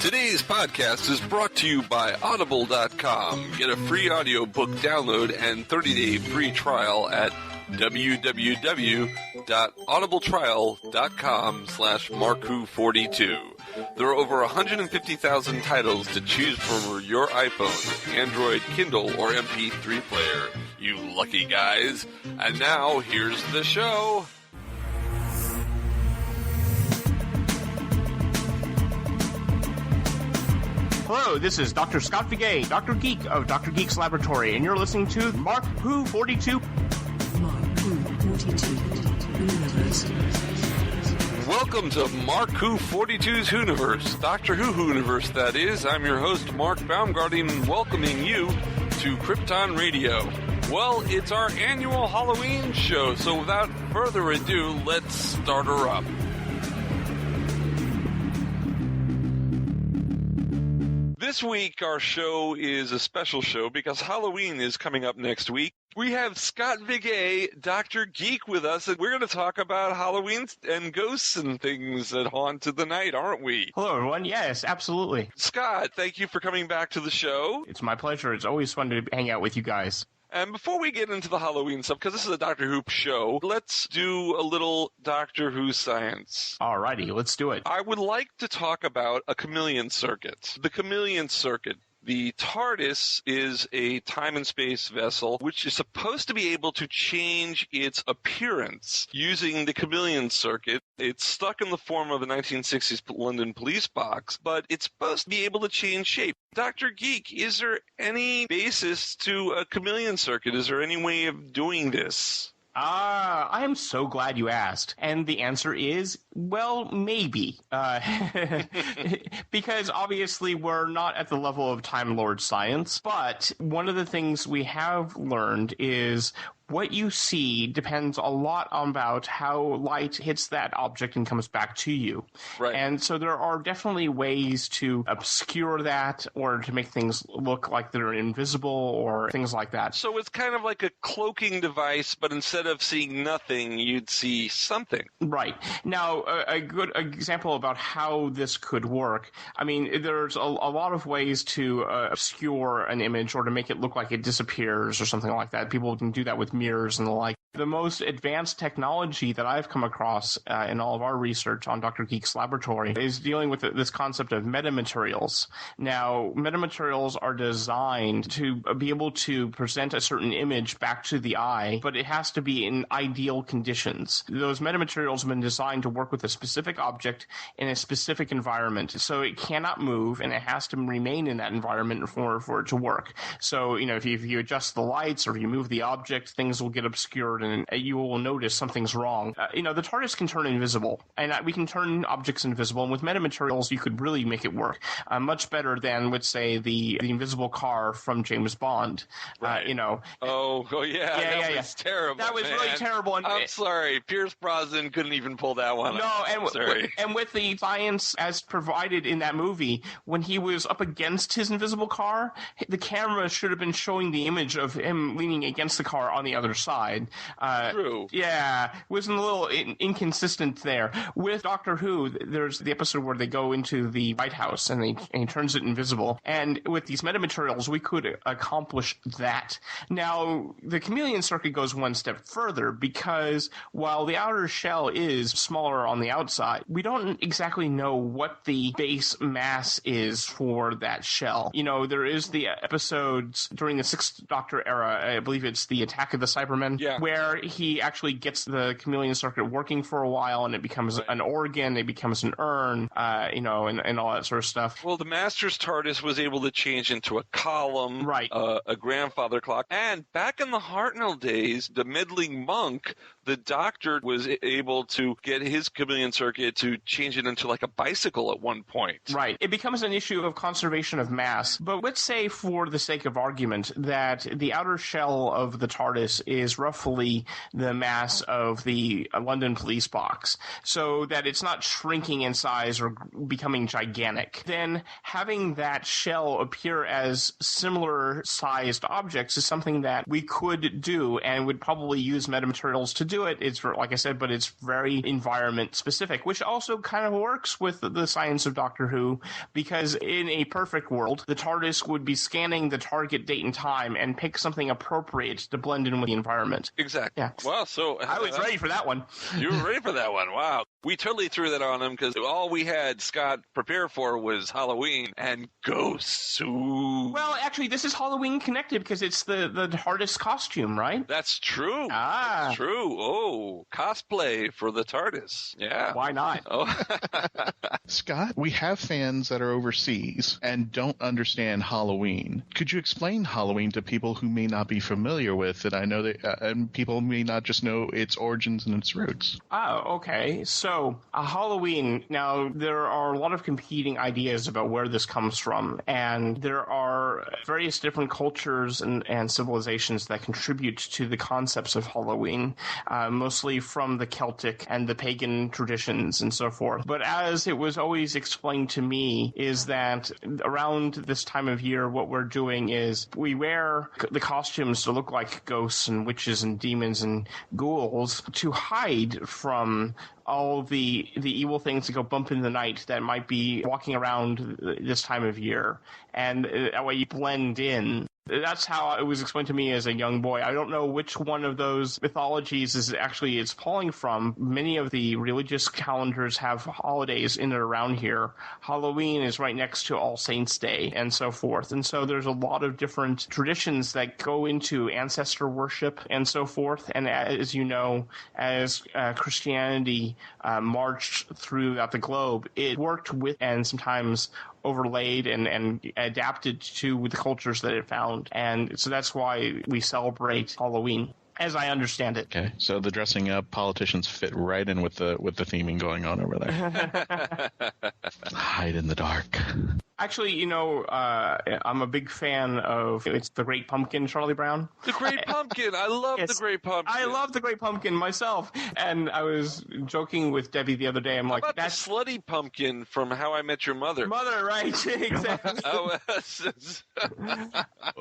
Today's podcast is brought to you by Audible.com. Get a free audiobook download and 30-day free trial at www.audibletrial.com/marku42. There are over 150,000 titles to choose from your iPhone, Android, Kindle, or MP3 player. You lucky guys. And now, here's the show. Hello, this is Dr. Scott-viguie, Dr. Geek of Dr. Geek's Laboratory, and you're listening to Mark Who 42. Mark Who 42 Universe. Welcome to Mark Who 42's Whoniverse, Doctor Who Whoniverse, that is. I'm your host, Mark-Baumgarten, welcoming you to Krypton Radio. Well, it's our annual Halloween show, so without further ado, let's start her up. This week, our show is a special show because Halloween is coming up next week. We have Scott-viguie, Dr. Geek, with us, and we're going to talk about Halloween and ghosts and things that haunt the night, aren't we? Hello, everyone. Yes, absolutely. Scott, thank you for coming back to the show. It's my pleasure. It's always fun to hang out with you guys. And before we get into the Halloween stuff, because this is a Doctor Who show, let's do a little Doctor Who science. Alrighty, let's do it. I would like to talk about a chameleon circuit. The chameleon circuit. The TARDIS is a time and space vessel which is supposed to be able to change its appearance using the chameleon circuit. It's stuck in the form of a 1960s London police box, but it's supposed to be able to change shape. Dr. Geek, is there any basis to a chameleon circuit? Is there any way of doing this? I am so glad you asked. And the answer is, well, maybe. Because obviously we're not at the level of Time Lord science, but one of the things we have learned is what you see depends a lot about how light hits that object and comes back to you. Right. And so there are definitely ways to obscure that or to make things look like they're invisible or things like that. So it's kind of like a cloaking device, but instead of seeing nothing, you'd see something. Right. Now, a good example about how this could work, I mean, there's a lot of ways to obscure an image or to make it look like it disappears or something like that. People can do that with mirrors and the like. The most advanced technology that I've come across in all of our research on Dr. Geek's Laboratory is dealing with this concept of metamaterials. Now, metamaterials are designed to be able to present a certain image back to the eye, but it has to be in ideal conditions. Those metamaterials have been designed to work with a specific object in a specific environment, so it cannot move and it has to remain in that environment for it to work. So, you know, if you adjust the lights or if you move the object, things will get obscured and you will notice something's wrong. The TARDIS can turn invisible, and we can turn objects invisible, and with metamaterials, you could really make it work much better than, let's say, the invisible car from James Bond. Right. Yeah. That was terrible. That was really terrible. And I'm sorry. Pierce Brosnan couldn't even pull that one off. And with the science as provided in that movie, when he was up against his invisible car, the camera should have been showing the image of him leaning against the car on the other side. True. Yeah, was a little inconsistent there. With Doctor Who, there's the episode where they go into the White House and he turns it invisible. And with these metamaterials, we could accomplish that. Now, the chameleon circuit goes one step further because while the outer shell is smaller on the outside, we don't exactly know what the base mass is for that shell. You know, there is the episodes during the Sixth Doctor era, I believe it's the Attack of the Cybermen, where he actually gets the chameleon circuit working for a while and it becomes an organ, it becomes an urn, and all that sort of stuff. Well, the Master's TARDIS was able to change into a column, right. A grandfather clock, and back in the Hartnell days, the meddling monk, the Doctor was able to get his chameleon circuit to change it into like a bicycle at one point. Right. It becomes an issue of conservation of mass, but let's say for the sake of argument that the outer shell of the TARDIS is roughly the mass of the London police box, so that it's not shrinking in size or becoming gigantic. Then having that shell appear as similar sized objects is something that we could do and would probably use metamaterials to do. do it. It's, like I said, but it's very environment specific, which also kind of works with the science of Doctor Who, because in a perfect world, the TARDIS would be scanning the target date and time and pick something appropriate to blend in with the environment. Exactly. Yeah. Well, so I was ready for that one. You were ready for that one. Wow. We totally threw that on him because all we had Scott prepare for was Halloween and ghosts. Ooh. Well, actually, this is Halloween connected because it's the TARDIS costume, right? That's true. Ah. That's true. Oh, cosplay for the TARDIS. Yeah. Why not? Oh. Scott, we have fans that are overseas and don't understand Halloween. Could you explain Halloween to people who may not be familiar with it? I know that and people may not just know its origins and its roots. Oh, okay. So, Halloween, now, there are a lot of competing ideas about where this comes from, and there are various different cultures and civilizations that contribute to the concepts of Halloween, mostly from the Celtic and the pagan traditions and so forth. But as it was always explained to me, is that around this time of year, what we're doing is we wear the costumes to look like ghosts and witches and demons and ghouls to hide from all the evil things that go bump in the night that might be walking around this time of year. And that way you blend in. That's how it was explained to me as a young boy. I don't know which one of those mythologies is actually it's pulling from. Many of the religious calendars have holidays in and around here. Halloween is right next to All Saints' Day and so forth. And so there's a lot of different traditions that go into ancestor worship and so forth. And as you know, as Christianity marched throughout the globe, it worked with and sometimes overlaid and adapted to the cultures that it found. And so that's why we celebrate Halloween, as I understand it. Okay, so the dressing up politicians fit right in with the theming going on over there. Hide in the dark. Actually, you know, I'm a big fan of it's The Great Pumpkin, Charlie Brown. The Great Pumpkin. I love Yes. The Great Pumpkin. I love The Great Pumpkin myself. And I was joking with Debbie the other day. I'm How like, about that's the Slutty Pumpkin from How I Met Your Mother? Mother, right? Exactly. Oh,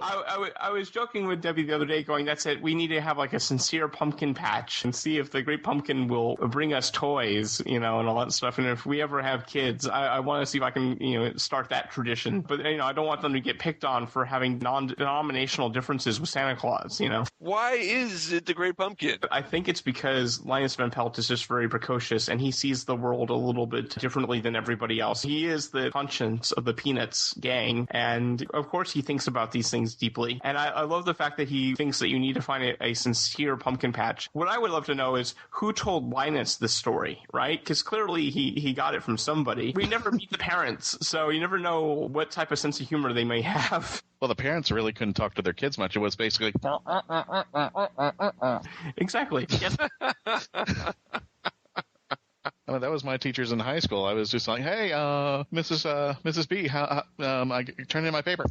I was joking with Debbie the other day going, that's it. We need to have like a sincere pumpkin patch and see if the Great Pumpkin will bring us toys, you know, and all that stuff. And if we ever have kids, I want to see if I can, you know, start that tradition. But, you know, I don't want them to get picked on for having non-denominational differences with Santa Claus, you know. why is it the Great Pumpkin? I think it's because Linus Van Pelt is just very precocious and he sees the world a little bit differently than everybody else. He is the conscience of the Peanuts gang, and of course he thinks about these things deeply. And I love the fact that he thinks that you need to find a sincere pumpkin patch. What I would love to know is who told Linus this story, right? Because clearly he got it from somebody. We never meet the parents, so you never know what type of sense of humor they may have. Well, the parents really couldn't talk to their kids much. It was basically... Exactly. Yes. I mean, that was my teachers in high school. I was just like, "Hey, Mrs. B, how I turned in my paper."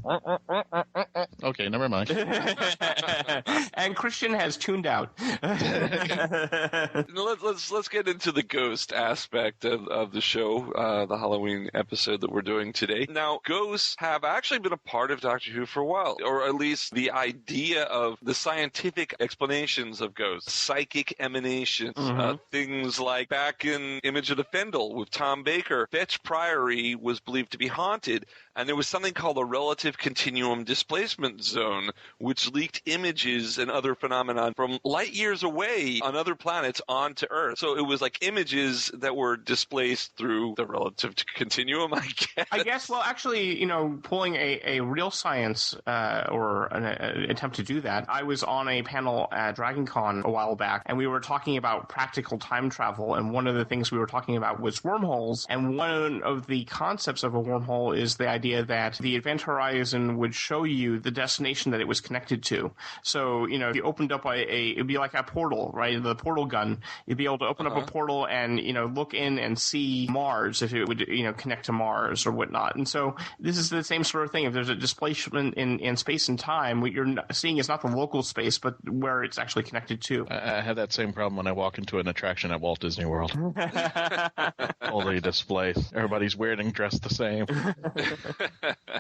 Okay, never mind. And Christian has tuned out. Let's get into the ghost aspect of the show, the Halloween episode that we're doing today. Now, ghosts have actually been a part of Doctor Who for a while, or at least the idea of the scientific explanations of ghosts, psychic emanations, things like back in Image of the Fendel with Tom Baker, Fetch Priory was believed to be haunted, and there was something called a relative continuum displacement zone, which leaked images and other phenomena from light years away on other planets onto Earth. So it was like images that were displaced through the relative continuum, I guess. I guess, well, actually, you know, pulling a real science or an attempt to do that, I was on a panel at DragonCon a while back, and we were talking about practical time travel, and one of the things we were talking about was wormholes, and one of the concepts of a wormhole is the idea that the event horizon would show you the destination that it was connected to. So, you know, if you opened up it'd be like a portal, right? The portal gun. You'd be able to open up a portal and, you know, look in and see Mars if it would, you know, connect to Mars or whatnot. And so this is the same sort of thing. If there's a displacement in space and time, what you're seeing is not the local space, but where it's actually connected to. I had that same problem when I walk into an attraction at Walt Disney World. Totally displaced. Everybody's weird and dressed the same.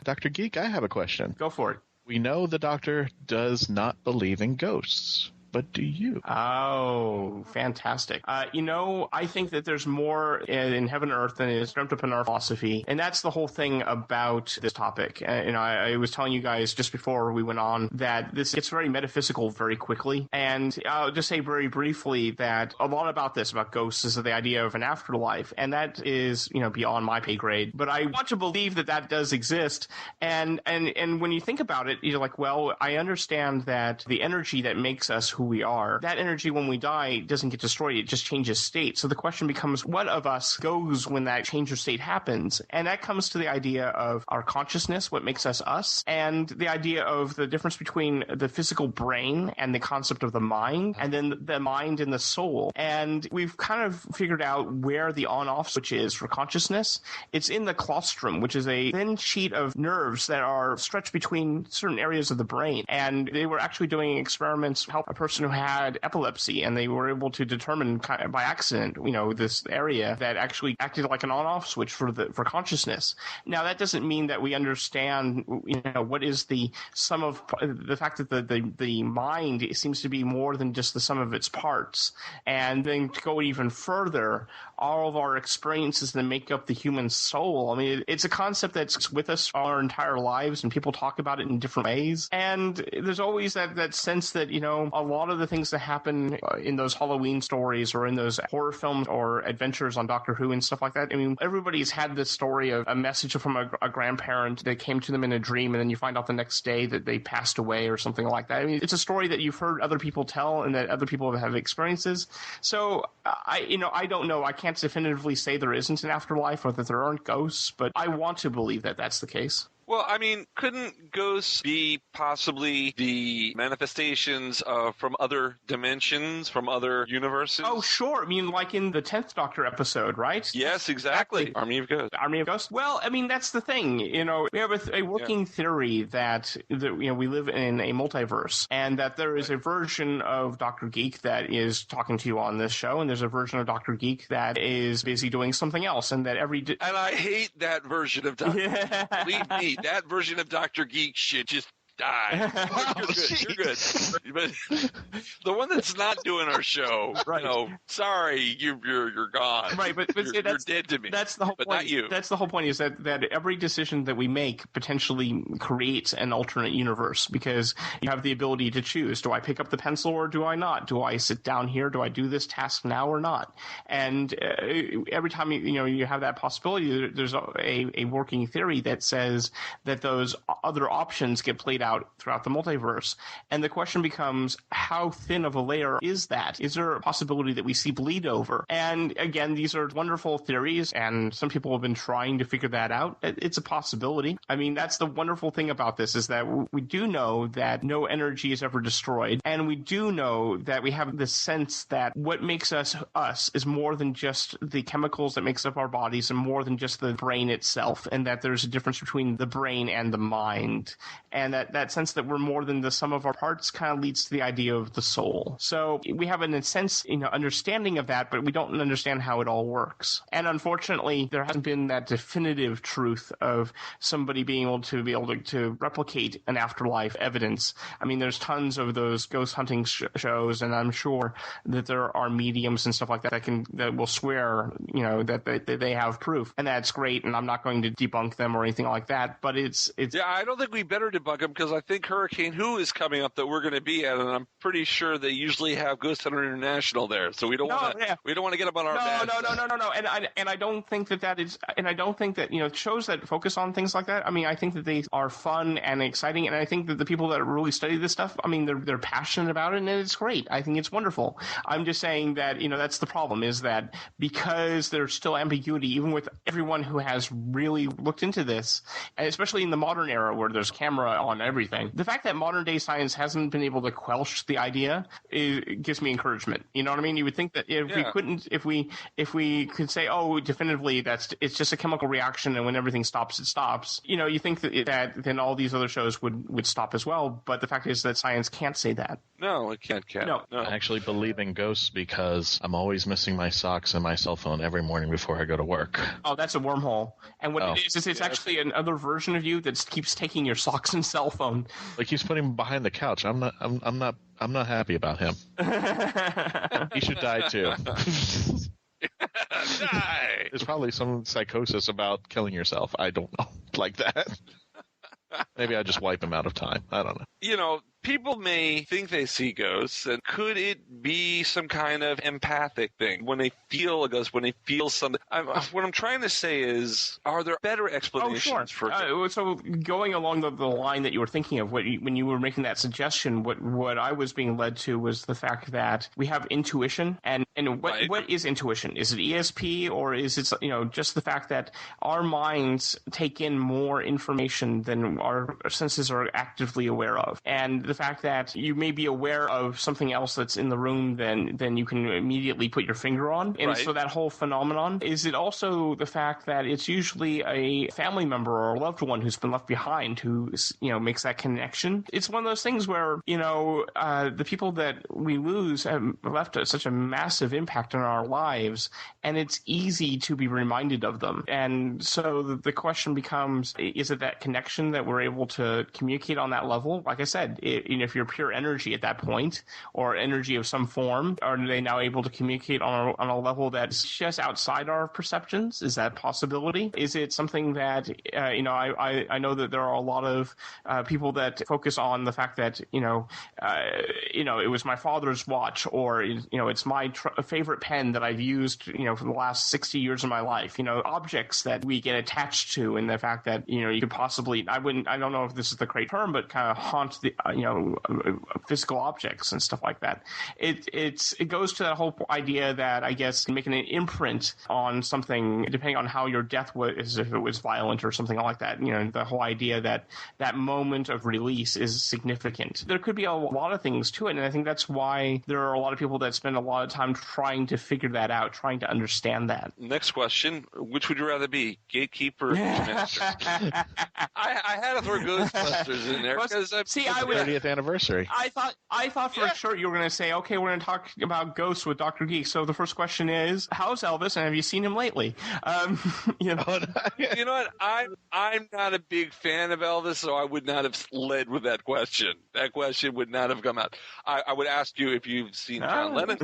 Dr. Geek, I have a question. Go for it. We know the Doctor does not believe in ghosts. but do you? Oh, fantastic. I think that there's more in heaven and earth than is dreamt up in our philosophy, and that's the whole thing about this topic. I was telling you guys just before we went on that this gets very metaphysical very quickly, and I'll just say very briefly that a lot about ghosts is the idea of an afterlife, and that is, beyond my pay grade, but I want to believe that does exist, and when you think about it, you're like, well, I understand that the energy that makes us who we are, that energy when we die doesn't get destroyed, it just changes state. So the question becomes, what of us goes when that change of state happens? And that comes to the idea of our consciousness, what makes us us, and the idea of the difference between the physical brain and the concept of the mind, and then the mind and the soul. And we've kind of figured out where the on-off switch is for consciousness. It's in the claustrum, which is a thin sheet of nerves that are stretched between certain areas of the brain. And they were actually doing experiments to help a person who had epilepsy, and they were able to determine by accident, this area that actually acted like an on-off switch for consciousness. Now, that doesn't mean that we understand, what is the sum of the fact that the mind seems to be more than just the sum of its parts. And then to go even further, all of our experiences that make up the human soul. I mean, it's a concept that's with us our entire lives, and people talk about it in different ways. And there's always that sense that, a lot of the things that happen in those Halloween stories or in those horror films or adventures on Doctor Who and stuff like that, I mean, everybody's had this story of a message from a grandparent that came to them in a dream, and then you find out the next day that they passed away or something like that. I mean, it's a story that you've heard other people tell and that other people have experiences. So, I don't know. I can't definitively say there isn't an afterlife or that there aren't ghosts, but I want to believe that that's the case. Well, I mean, couldn't ghosts be possibly the manifestations from other dimensions, from other universes? Oh, sure. I mean, like in the 10th Doctor episode, right? Yes, exactly. Army of Ghosts. Army of Ghosts? Well, I mean, that's the thing. We have a working theory that we live in a multiverse, and that there is a version of Dr. Geek that is talking to you on this show, and there's a version of Dr. Geek that is busy doing something else, and that and I hate that version of Dr. Geek. Believe me, that version of Dr. Geek shit just die. You're good. But the one that's not doing our show, right? Sorry, you're gone. Right, but you're dead to me. That's the whole but point. Not you. That's the whole point. Is that every decision that we make potentially creates an alternate universe, because you have the ability to choose: do I pick up the pencil or do I not? Do I sit down here? Do I do this task now or not? And every time you have that possibility, there's a working theory that says that those other options get played out throughout the multiverse. And the question becomes, how thin of a layer is that? Is there a possibility that we see bleed over? And again, these are wonderful theories, and some people have been trying to figure that out. It's a possibility. I mean, that's the wonderful thing about this, is that we do know that no energy is ever destroyed, and we do know that we have this sense that what makes us us is more than just the chemicals that makes up our bodies, and more than just the brain itself, and that there's a difference between the brain and the mind, and that sense that we're more than the sum of our parts kind of leads to the idea of the soul. So we have, in a sense, understanding of that, but we don't understand how it all works. And unfortunately, there hasn't been that definitive truth of somebody being able to replicate an afterlife evidence. I mean, there's tons of those ghost hunting shows, and I'm sure that there are mediums and stuff like that that will swear, that they have proof, and that's great. And I'm not going to debunk them or anything like that. But it's yeah, I don't think we better debunk them, because I think Hurricane Who is coming up that we're going to be at, and I'm pretty sure they usually have Ghost Hunter International there, so we don't want to get up on our bad side. No. And I don't think that is, and I don't think that shows that focus on things like that. I mean, I think that they are fun and exciting, and I think that the people that really study this stuff, I mean, they're passionate about it, and it's great. I think it's wonderful. I'm just saying that that's the problem, is that because there's still ambiguity, even with everyone who has really looked into this, and especially in the modern era where there's camera on everything, the fact that modern day science hasn't been able to quelch the idea gives me encouragement. You know what I mean? You would think that if we could say, oh, definitively it's just a chemical reaction, and when everything stops, it stops. You think that then all these other shows would stop as well. But the fact is that science can't say that. No, it can't. No. I actually believe in ghosts because I'm always missing my socks and my cell phone every morning before I go to work. Oh, that's a wormhole. And what it is it's actually another version of you that keeps taking your socks and cell phone. phone. Like he's putting him behind the couch. I'm not happy about him. He should die too. Die! There's probably some psychosis about killing yourself. I don't know. Like that. Maybe I just wipe him out of time. I don't know. You know, people may think they see ghosts, and could it be some kind of empathic thing when they feel a ghost, when they feel something? What I'm trying to say is, are there better explanations for? So going along the line that you were thinking of, when you were making that suggestion, what I was being led to was the fact that we have intuition, and what is intuition? Is it ESP, or is it just the fact that our minds take in more information than our senses are actively aware of, and the fact that you may be aware of something else that's in the room than you can immediately put your finger on. And so that whole phenomenon, is it also the fact that it's usually a family member or a loved one who's been left behind who makes that connection? It's one of those things where, the people that we lose have left such a massive impact on our lives, and it's easy to be reminded of them. And so the question becomes, is it that connection that we're able to communicate on that level? Like I said, if you're pure energy at that point, or energy of some form, are they now able to communicate on a level that's just outside our perceptions? Is that a possibility? Is it something that, I know that there are a lot of people that focus on the fact that, it was my father's watch, or, it's my favorite pen that I've used, for the last 60 years of my life, objects that we get attached to, and the fact that, you could possibly, I don't know if this is the correct term, but kind of haunt the, physical objects and stuff like that. It goes to that whole idea that, I guess, making an imprint on something, depending on how your death was, if it was violent or something like that, the whole idea that that moment of release is significant. There could be a lot of things to it, and I think that's why there are a lot of people that spend a lot of time trying to figure that out, trying to understand that. Next question, which would you rather be, gatekeeper or master? I had to throw Ghostbusters in there because I would 30th anniversary. I thought for sure you were going to say, okay, we're going to talk about ghosts with Dr. Geek. So the first question is, how's Elvis, and have you seen him lately? You know what? I'm not a big fan of Elvis, so I would not have led with that question. That question would not have come out. I would ask you if you've seen John Lennon.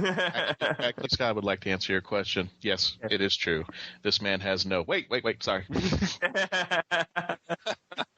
Actually, Scott would like to answer your question. Yes, it is true. This man has no... Wait, sorry.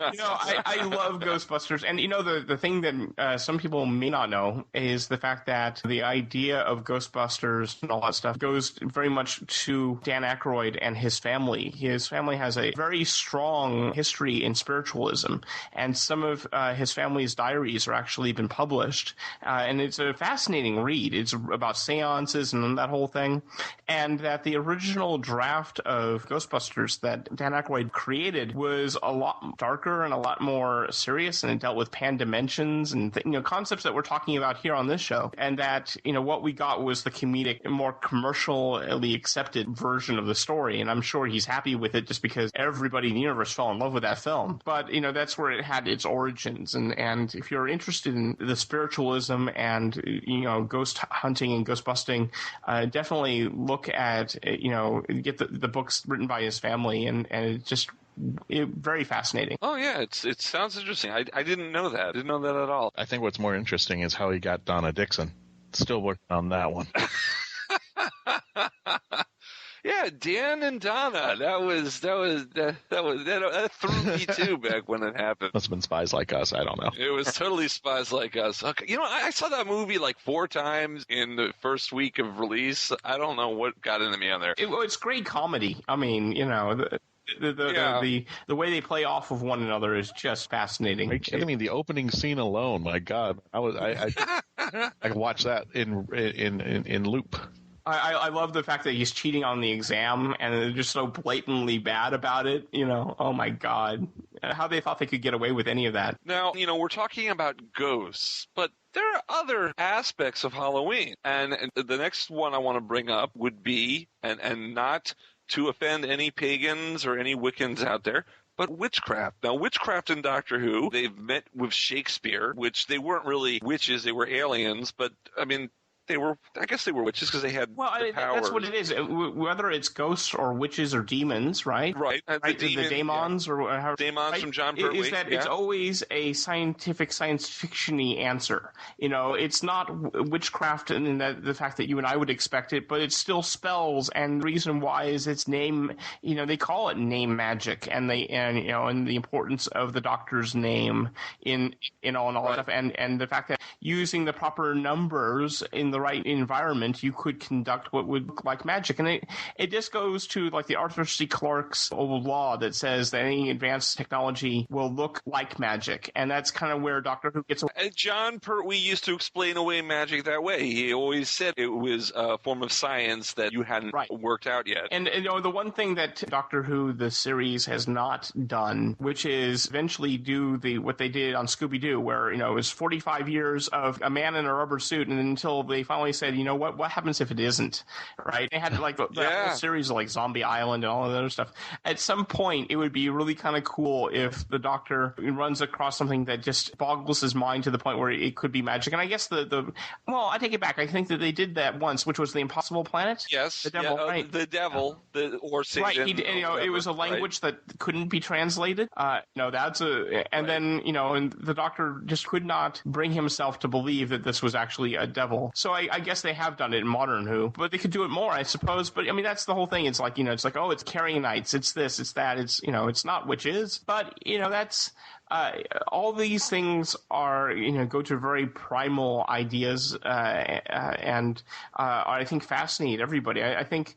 I love Ghostbusters, and the thing that some people may not know is the fact that the idea of Ghostbusters and all that stuff goes very much to Dan Aykroyd and his family. His family has a very strong history in spiritualism, and some of his family's diaries are actually been published, and it's a fascinating read. It's about seances and that whole thing, and that the original draft of Ghostbusters that Dan Aykroyd created was a lot darker and a lot more serious, and it dealt with pan dimensions and concepts that we're talking about here on this show, and that what we got was the comedic, more commercially accepted version of the story, and I'm sure he's happy with it just because everybody in the universe fell in love with that film. But that's where it had its origins, and if you're interested in the spiritualism and ghost hunting and ghost busting, definitely look at get the books written by his family, and it's just very fascinating. Oh yeah, it sounds interesting. I didn't know that. I didn't know that at all. I think what's more interesting is how he got Donna Dixon. Still working on that one. Yeah, Dan and Donna. That threw me too back when it happened. Must have been Spies Like Us. I don't know. It was totally Spies Like Us. Okay, I saw that movie like 4 times in the first week of release. I don't know what got into me on there. It's great comedy. I mean, the way they play off of one another is just fascinating. Are you kidding me? The opening scene alone, my God, I could watch that in loop. I love the fact that he's cheating on the exam, and they're just so blatantly bad about it. Oh my God, how they thought they could get away with any of that. Now, we're talking about ghosts, but there are other aspects of Halloween, and the next one I want to bring up would be, and not to offend any pagans or any Wiccans out there, but witchcraft. Now, witchcraft in Doctor Who, they've met with Shakespeare, which they weren't really witches, they were aliens, but, I mean, they were witches because they had the powers. That's what it is. Whether it's ghosts or witches or demons, right? Right. The daemons or how daemons right? from John Pertwee. Is that it's always a scientific, science fiction-y answer. It's not witchcraft and the fact that you and I would expect it, but it's still spells. And the reason why is its name. They call it name magic, and the importance of the doctor's name in all that stuff, and the fact that using the proper numbers in the right environment, you could conduct what would look like magic. And it just goes to like the Arthur C. Clarke's old law that says that any advanced technology will look like magic, and that's kind of where Doctor Who gets away. John Pertwee used to explain away magic that way. He always said it was a form of science that you hadn't worked out yet. And the one thing that Doctor Who, the series, has not done, which is eventually do what they did on Scooby-Doo, where, it was 45 years of a man in a rubber suit, and until they finally said, what happens if it isn't, right? They had like the whole series of like Zombie Island and all of that other stuff. At some point, it would be really kind of cool if the Doctor runs across something that just boggles his mind to the point where it could be magic. And I guess I take it back. I think that they did that once, which was the Impossible Planet. Yes. The devil, right? The devil, or Satan. Right. It was a language that couldn't be translated. And the Doctor just could not bring himself to believe that this was actually a devil. So I guess they have done it in modern Who, but they could do it more, I suppose. But that's the whole thing. It's like, oh, it's carrying knights, it's this, it's that, it's not witches. But, that's... all these things are, go to very primal ideas, and I think fascinate everybody. I think,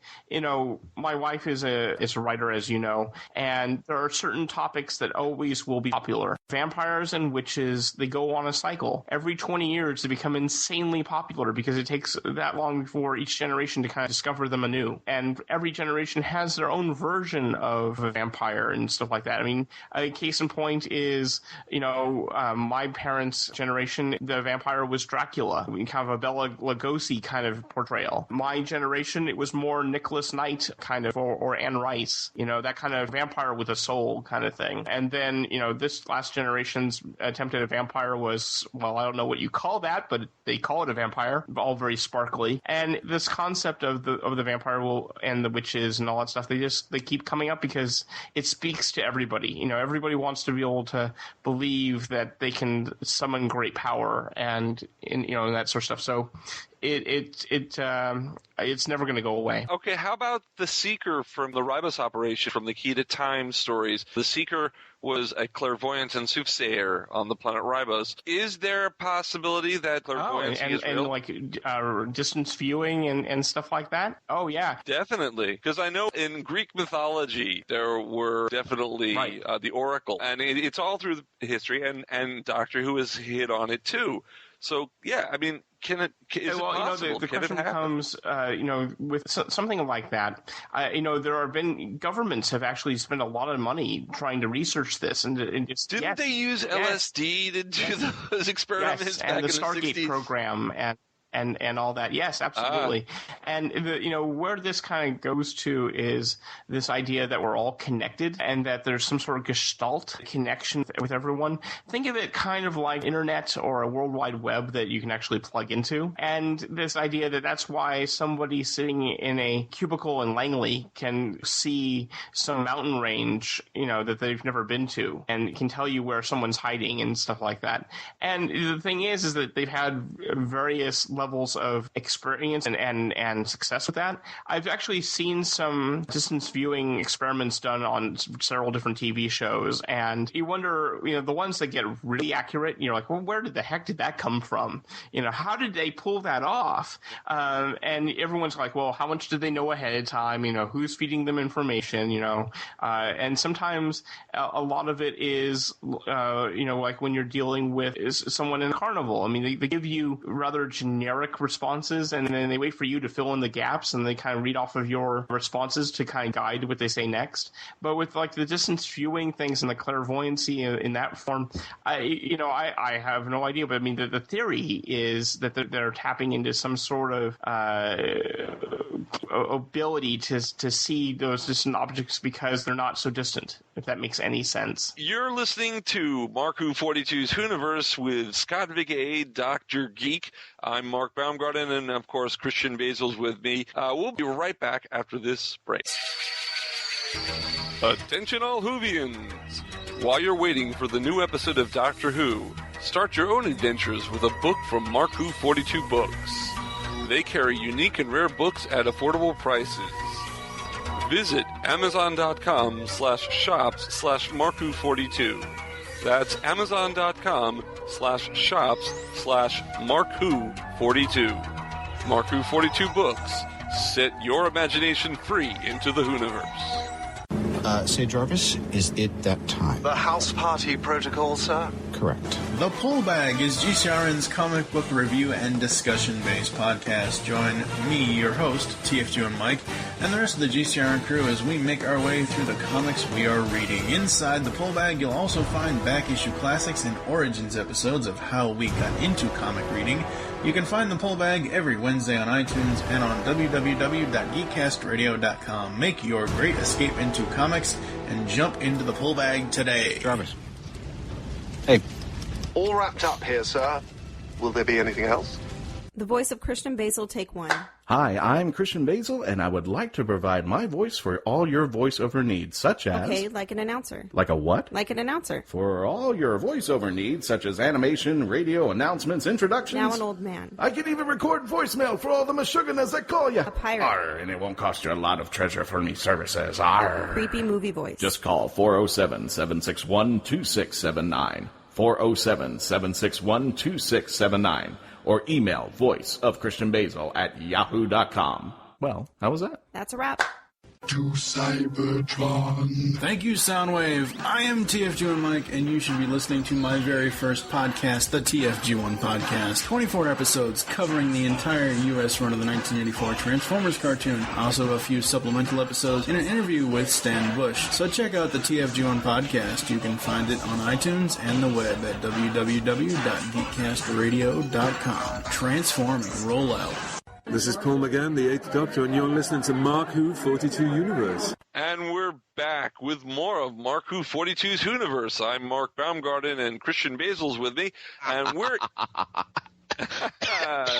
my wife is a writer, as you know, and there are certain topics that always will be popular. Vampires and witches, they go on a cycle. Every 20 years, they become insanely popular because it takes that long for each generation to kind of discover them anew. And every generation has their own version of a vampire and stuff like that. I mean, a case in point is, my parents' generation, the vampire was Dracula, kind of a Bela Lugosi kind of portrayal. My generation, it was more Nicholas Knight kind of, or Anne Rice, that kind of vampire with a soul kind of thing. And then, this last generation's attempt at a vampire was, well, I don't know what you call that, but they call it a vampire, all very sparkly. And this concept of the vampire and the witches and all that stuff, they keep coming up because it speaks to everybody. Everybody wants to be able to believe that they can summon great power and that sort of stuff. So it's never going to go away. Okay, how about the Seeker from the Ribos operation, from the Key to Time stories? The Seeker was a clairvoyant and soothsayer on the planet Ribos. Is there a possibility that clairvoyancy is real? And distance viewing and stuff like that? Oh, yeah. Definitely. Because I know in Greek mythology, there were definitely the Oracle. And it's all through the history, and Doctor Who has hit on it, too. So, yeah, I mean, is it possible? The question becomes, with something like that, there have been governments have actually spent a lot of money trying to research this. And just, Didn't they use LSD to do those experiments back and the in Stargate 60s? program and all that. Yes, absolutely. And where this kind of goes to is this idea that we're all connected and that there's some sort of gestalt connection with everyone. Think of it kind of like internet or a World Wide Web that you can actually plug into. And this idea that that's why somebody sitting in a cubicle in Langley can see some mountain range, that they've never been to, and can tell you where someone's hiding and stuff like that. And the thing is that they've had various levels of experience and success with that. I've actually seen some distance viewing experiments done on several different TV shows, and you wonder, the ones that get really accurate, you're like, well, where the heck did that come from? How did they pull that off? And everyone's like, well, how much did they know ahead of time? Who's feeding them information? And sometimes a lot of it is, like when you're dealing with someone in a carnival. I mean, they give you rather generic responses, and then they wait for you to fill in the gaps, and they kind of read off of your responses to kind of guide what they say next. But with like the distance viewing things and the clairvoyancy in that form, I have no idea. But I mean, the theory is that they're tapping into some sort of ability to see those distant objects because they're not so distant, if that makes any sense. You're listening to Mark Who 42's Whoniverse with scott-viguie, Dr. Geek. I'm Mark Baumgarten, and of course, Christian-Basel's with me. We'll be right back after this break. Attention all Whovians! While you're waiting for the new episode of Doctor Who, start your own adventures with a book from Mark Who 42 Books. They carry unique and rare books at affordable prices. Visit amazon.com/shops/markwho42. That's amazon.com/shops/markwho42. Mark Who 42 Books. Set your imagination free into the Whoniverse. Say, Jarvis, is it that time? The house party protocol, sir? Correct. The Pull Bag is GCRN's comic book review and discussion-based podcast. Join me, your host, TFG and Mike, and the rest of the GCRN crew as we make our way through the comics we are reading. Inside the Pull Bag, you'll also find back-issue classics and origins episodes of how we got into comic reading. You can find the Pull Bag every Wednesday on iTunes and on www.geekcastradio.com. Make your great escape into comics and jump into the Pull Bag today. Jarvis. Hey. All wrapped up here, sir. Will there be anything else? The voice of Christian-Basel, take one. Hi, I'm Christian-Basel, and I would like to provide my voice for all your voiceover needs, such as... Okay, like an announcer. Like a what? Like an announcer. For all your voiceover needs, such as animation, radio, announcements, introductions... Now an old man. I can even record voicemail for all the Meshuggahs that call you. A pirate. Arr, and it won't cost you a lot of treasure for me services. Arr. Creepy movie voice. Just call 407-761-2679. 407-761-2679. Or email voiceofchristian-basel@yahoo.com. Well, how was that? That's a wrap. To Cybertron. Thank you, Soundwave. I am TFG1 Mike, and you should be listening to my very first podcast, the TFG1 Podcast. 24 episodes covering the entire U.S. run of the 1984 Transformers cartoon. Also a few supplemental episodes and an interview with Stan Bush. So check out the TFG1 Podcast. You can find it on iTunes and the web at www.geekcastradio.com. Transforming Rollout. This is Paul McGann, the 8th Doctor, and you're listening to Mark Who 42 Universe. And we're back with more of Mark Who 42's Whoniverse. I'm Mark Baumgarten, and Christian-Basel's with me, and we're...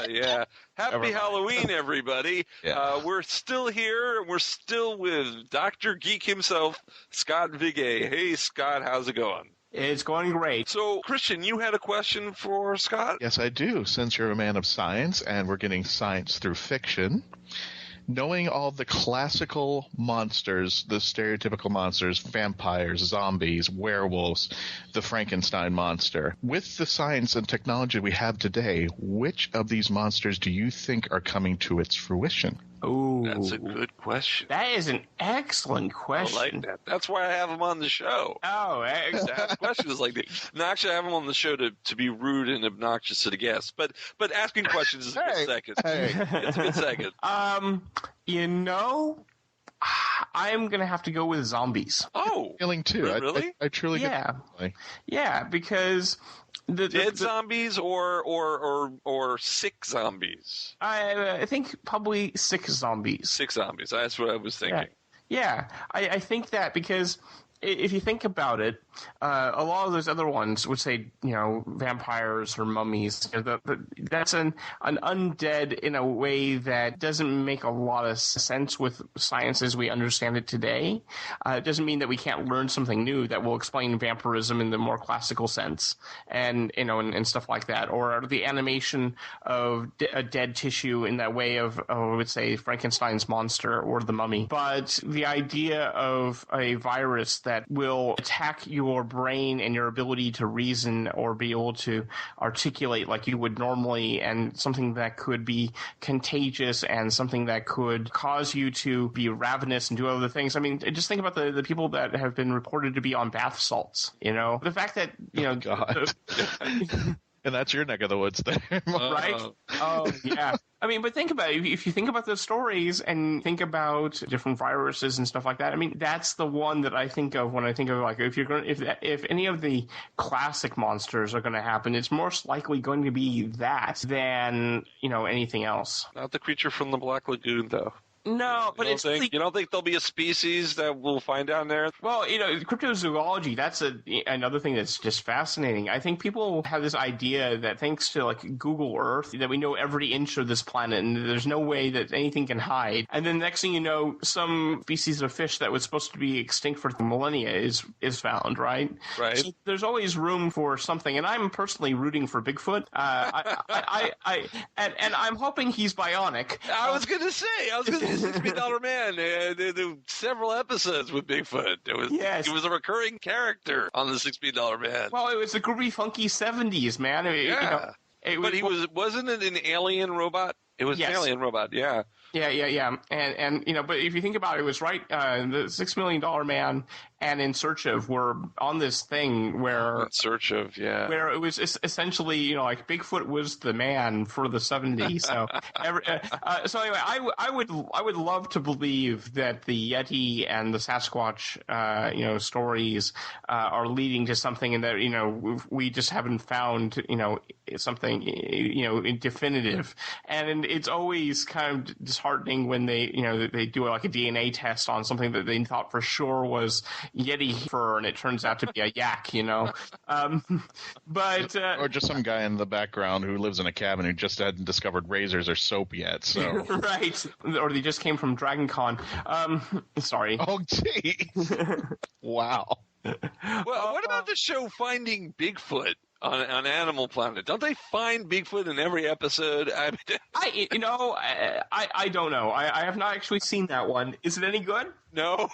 yeah. Happy Halloween, everybody. Yeah. We're still here, and we're still with Dr. Geek himself, Scott-Viguie. Hey, Scott, how's it going? It's going great. So, Christian, you had a question for Scott? Yes, I do. Since you're a man of science and we're getting science through fiction, knowing all the classical monsters, the stereotypical monsters, vampires, zombies, werewolves, the Frankenstein monster, with the science and technology we have today, which of these monsters do you think are coming to its fruition? Ooh, that's a good question. That is an excellent question. I like that. That's why I have him on the show. Oh, to ask questions like that. No, actually, I have him on the show to be rude and obnoxious to the guests. But asking questions is a good second. It's a good second. You know, I'm going to have to go with zombies. Oh, feeling too. Really? I truly get that. Yeah, because dead zombies or sick zombies. I think probably sick zombies. Sick zombies. That's what I was thinking. Yeah. I think that because if you think about it, a lot of those other ones would say, vampires or mummies. That's an undead in a way that doesn't make a lot of sense with science as we understand it today. It doesn't mean that we can't learn something new that will explain vampirism in the more classical sense, and stuff like that, or the animation of a dead tissue in that way of, I would say, Frankenstein's monster or the mummy. But the idea of a virus that will attack your brain and your ability to reason or be able to articulate like you would normally, and something that could be contagious and something that could cause you to be ravenous and do other things. I mean, just think about the people that have been reported to be on bath salts. The fact that God. And that's your neck of the woods there. Right? Oh, yeah. I mean, but think about it. If you think about those stories and think about different viruses and stuff like that, I mean, that's the one that I think of when I think of, like, if any of the classic monsters are going to happen, it's most likely going to be that than, anything else. Not the creature from the Black Lagoon, though. No, but it's you don't think there'll be a species that we'll find down there? Well, cryptozoology, that's another thing that's just fascinating. I think people have this idea that thanks to like Google Earth, that we know every inch of this planet and there's no way that anything can hide. And then next thing you know, some species of fish that was supposed to be extinct for millennia is found, right? Right. So there's always room for something. And I'm personally rooting for Bigfoot. And I'm hoping he's bionic. I was going to say, $6 Million Man. There were several episodes with Bigfoot. He was a recurring character on the $6 Million Man. Well, it was the groovy, funky 70s, man. Wasn't it an alien robot? It was an alien robot, yeah. Yeah. And but if you think about it, it was right, the $6 Million Man and In Search Of were on this thing where... In Search Of, yeah. Where it was essentially, like Bigfoot was the man for the 70s. So, so anyway, I would love to believe that the Yeti and the Sasquatch, stories are leading to something, and that, we just haven't found, something, definitive. And it's always kind of disheartening when they do like a DNA test on something that they thought for sure was Yeti fur, and it turns out to be a yak, but or just some guy in the background who lives in a cabin who just hadn't discovered razors or soap yet. So right, or they just came from Dragon Con. Sorry. Oh, gee. Wow. Well, what about the show Finding Bigfoot on Animal Planet? Don't they find Bigfoot in every episode? I don't know. I have not actually seen that one. Is it any good? No,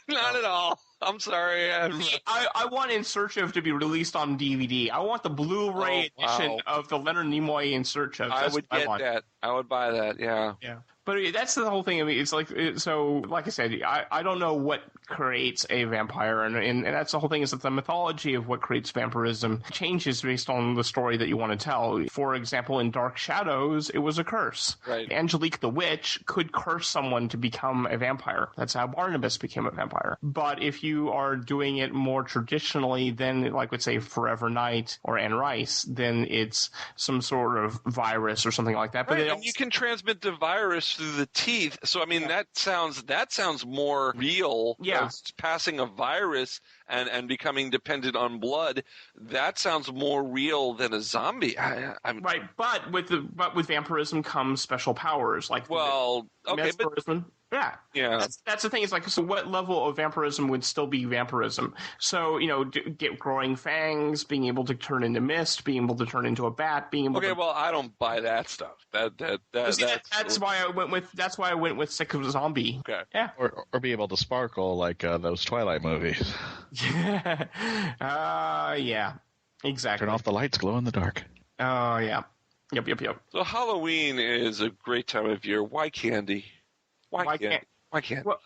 not at all. I'm sorry. I want In Search Of to be released on DVD. I want the Blu-ray edition of the Leonard Nimoy In Search Of. I would get that. I would buy that, yeah. Yeah. But that's the whole thing. I mean, it's like, so like I said, I don't know what creates a vampire, and that's the whole thing, is that the mythology of what creates vampirism changes based on the story that you want to tell. For example, in Dark Shadows, it was a curse. Right. Angelique the Witch could curse someone to become a vampire. That's how Barnabas became a vampire. But if you are doing it more traditionally, then, like, let's say Forever Night or Anne Rice, then it's some sort of virus or something like that. Right, and you can transmit the virus through the teeth. So, I mean, that sounds more real. Yeah. Passing a virus and becoming dependent on blood, that sounds more real than a zombie. Right, but with vampirism comes special powers, like mesmerism. Yeah. That's the thing. It's like, so what level of vampirism would still be vampirism? So, get growing fangs, being able to turn into mist, being able to turn into a bat, being able. Okay, well, I don't buy that stuff. That's why I went with Sick of Zombie. Okay. Yeah. Or be able to sparkle like those Twilight movies. Yeah. Exactly. Turn off the lights, glow in the dark. Oh, yeah. Yep. So Halloween is a great time of year. Why candy? Why candy? Well,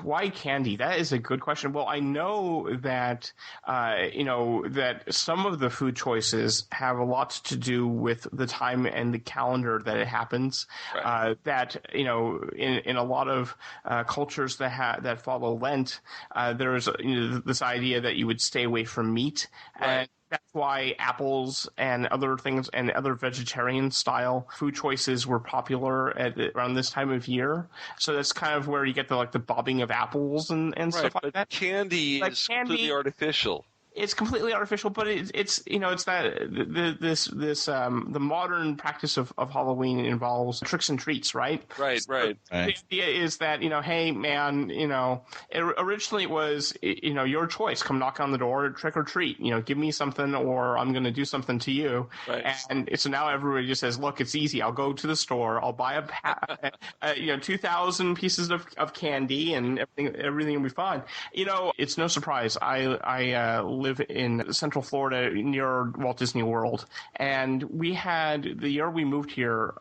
why candy? That is a good question. Well, I know that that some of the food choices have a lot to do with the time and the calendar that it happens. Right. That in a lot of cultures that follow Lent, there's this idea that you would stay away from meat. Right. And that's why apples and other things and other vegetarian-style food choices were popular around this time of year. So that's kind of where you get the bobbing of apples and stuff like that. Candy is completely artificial. It's completely artificial, but it's that the modern practice of Halloween involves tricks and treats, right? Right. The idea is that hey man, originally it was your choice. Come knock on the door, trick or treat. Give me something, or I'm going to do something to you. Right. And so now everybody just says, look, it's easy. I'll go to the store. I'll buy 2,000 pieces of candy, and everything will be fine. It's no surprise. I live in Central Florida near Walt Disney World, and we had, the year we moved here,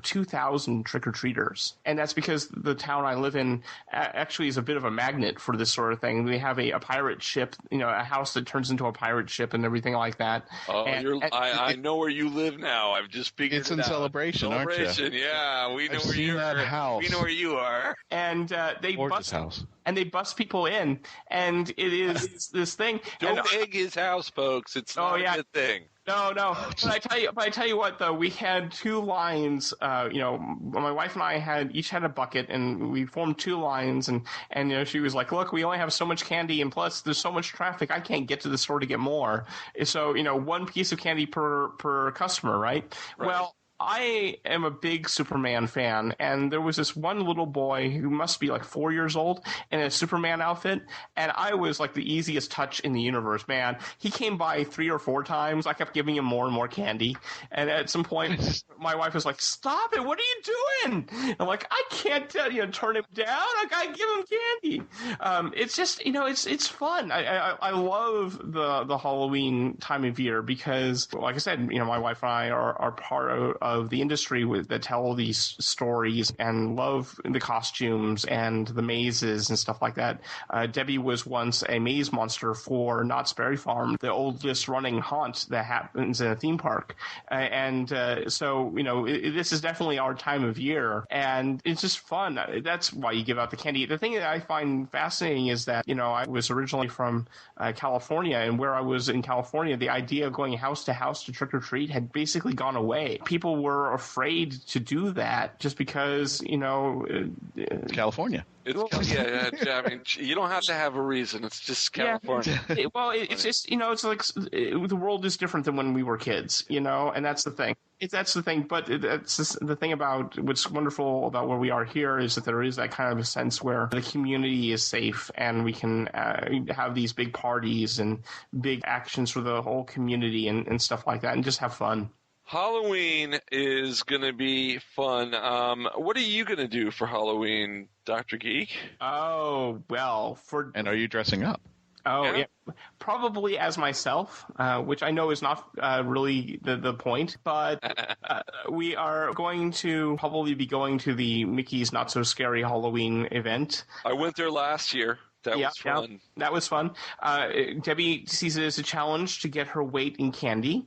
2,000 trick-or-treaters, and that's because the town I live in actually is a bit of a magnet for this sort of thing. We have a pirate ship, a house that turns into a pirate ship and everything like that. Oh, I know where you live now. I've just figured it's in Celebration, aren't you? Yeah, we know I've where seen you that are. house. We know where you are. And they Gorgeous house. and they bust people in, and it is this thing. Don't egg his house, folks. It's not a good thing. No. But I tell you what, though, we had two lines. My wife and I each had a bucket, and we formed two lines. And she was like, "Look, we only have so much candy, and plus there's so much traffic. I can't get to the store to get more. So one piece of candy per customer, right? Well, I am a big Superman fan, and there was this one little boy who must be like 4 years old in a Superman outfit, and I was like the easiest touch in the universe, man. He came by 3 or 4 times. I kept giving him more and more candy, and at some point, my wife was like, "Stop it! What are you doing?" I'm like, "I can't turn him down. I gotta give him candy." It's just it's fun. I love the Halloween time of year because, like I said, my wife and I are part of the industry that tell these stories and love the costumes and the mazes and stuff like that. Debbie was once a maze monster for Knott's Berry Farm, the oldest running haunt that happens in a theme park. So this is definitely our time of year, and it's just fun. That's why you give out the candy. The thing that I find fascinating is that, I was originally from California, and where I was in California, the idea of going house to house to trick or treat had basically gone away. People were afraid to do that just because, it's California. I mean, you don't have to have a reason. It's just California. It's just, it's like the world is different than when we were kids, and that's the thing. That's the thing, but that's the thing about what's wonderful about where we are here is that there is that kind of a sense where the community is safe and we can have these big parties and big actions for the whole community and stuff like that and just have fun. Halloween is going to be fun. What are you going to do for Halloween, Dr. Geek? Oh, well, And are you dressing up? Oh, yeah. Probably as myself, which I know is not really the point, but we are going to probably be going to the Mickey's Not So Scary Halloween event. I went there last year. That was fun. Yeah, that was fun. Debbie sees it as a challenge to get her weight in candy.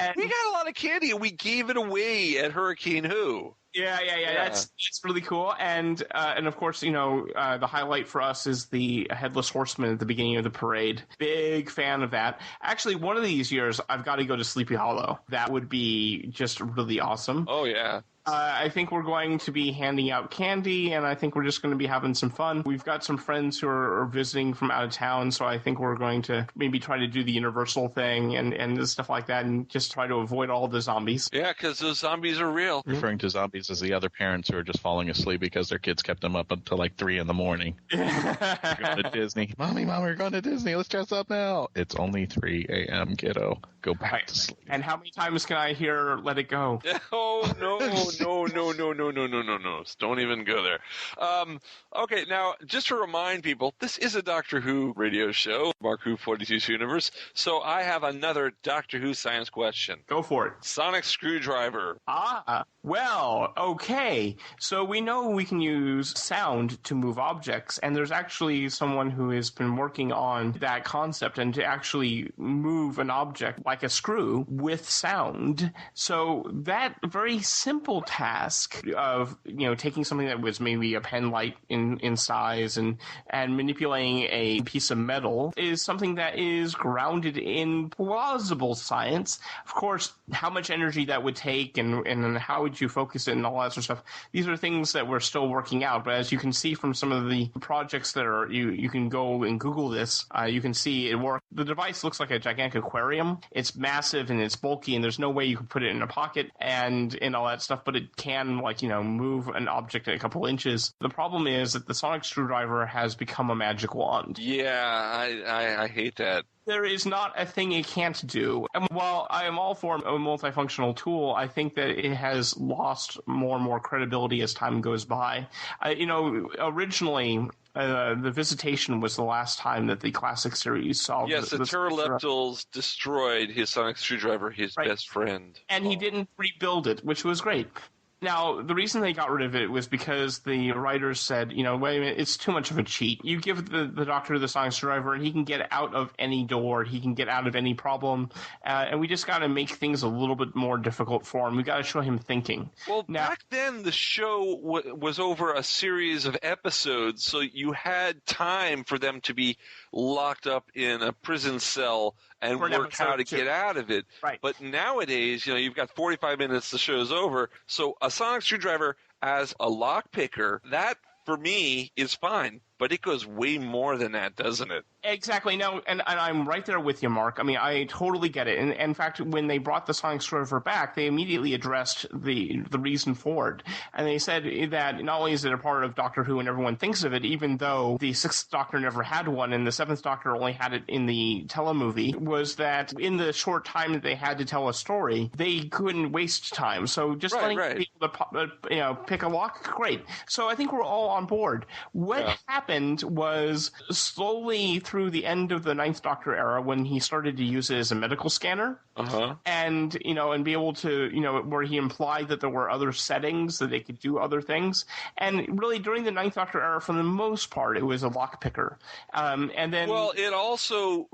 And we got a lot of candy, and we gave it away at Hurricane Who. Yeah. That's really cool. And of course, the highlight for us is the Headless Horseman at the beginning of the parade. Big fan of that. Actually, one of these years, I've got to go to Sleepy Hollow. That would be just really awesome. Oh, yeah. I think we're going to be handing out candy, and I think we're just going to be having some fun. We've got some friends who are visiting from out of town, so I think we're going to maybe try to do the Universal thing and stuff like that and just try to avoid all the zombies. Yeah, because those zombies are real. Referring to zombies as the other parents who are just falling asleep because their kids kept them up until like 3 a.m. We're going to Disney. Mommy, we're going to Disney. Let's dress up now. It's only 3 a.m., kiddo. Go back to sleep. And how many times can I hear Let It Go? Oh, no. Don't even go there. Okay, now, just to remind people, this is a Doctor Who radio show, Mark Who 42's Universe, so I have another Doctor Who science question. Go for it. Sonic screwdriver. Well, okay. So we know we can use sound to move objects, and there's actually someone who has been working on that concept and to actually move an object like a screw with sound. So that very simple task of, taking something that was maybe a pen light in size and manipulating a piece of metal is something that is grounded in plausible science. Of course, how much energy that would take and how would you focus it and all that sort of stuff. These are things that we're still working out. But as you can see from some of the projects that are, you can go and Google this, you can see it work. The device looks like a gigantic aquarium. It's massive and it's bulky and there's no way you could put it in a pocket and all that stuff, but it can move an object a couple inches. The problem is that the sonic screwdriver has become a magic wand. Yeah, I hate that. There is not a thing it can't do. And while I am all for a multifunctional tool, I think that it has lost more and more credibility as time goes by. Originally, the Visitation was the last time that the classic series saw. Yes, the pteroleptals destroyed his sonic screwdriver, his best friend. And he didn't rebuild it, which was great. Now, the reason they got rid of it was because the writers said, wait a minute, it's too much of a cheat. You give the Doctor the sonic screwdriver, and he can get out of any door, he can get out of any problem, and we just got to make things a little bit more difficult for him. We got to show him thinking. Well, back then the show was over a series of episodes, so you had time for them to be locked up in a prison cell and work how to get out of it. Right. But nowadays, you've got 45 minutes, the show's over. So a sonic screwdriver as a lock picker, that for me is fine. But it goes way more than that, doesn't it? Exactly. No, and I'm right there with you, Mark. I mean, I totally get it. And in fact, when they brought the sonic screwdriver back, they immediately addressed the reason for it. And they said that not only is it a part of Doctor Who and everyone thinks of it, even though the 6th Doctor never had one and the 7th Doctor only had it in the telemovie, was that in the short time that they had to tell a story, they couldn't waste time. So just letting people to pick a lock, great. So I think we're all on board. What happened was slowly through the end of the 9th Doctor era when he started to use it as a medical scanner and be able to, where he implied that there were other settings that they could do other things. And really during the 9th Doctor era, for the most part, it was a lock picker. And then. Well, it also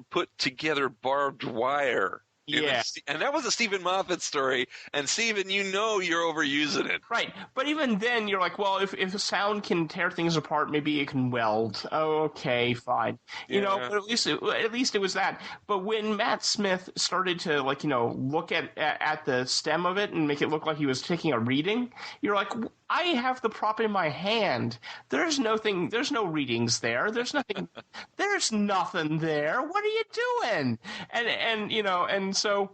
put together barbed wire. Yeah. And that was a Stephen Moffat story. And Stephen, you're overusing it. Right. But even then, you're like, well, if sound can tear things apart, maybe it can weld. Oh, okay, fine. But at least it was that. But when Matt Smith started to, look at the stem of it and make it look like he was taking a reading, you're like, I have the prop in my hand. There's no readings there. There's nothing there. What are you doing? And so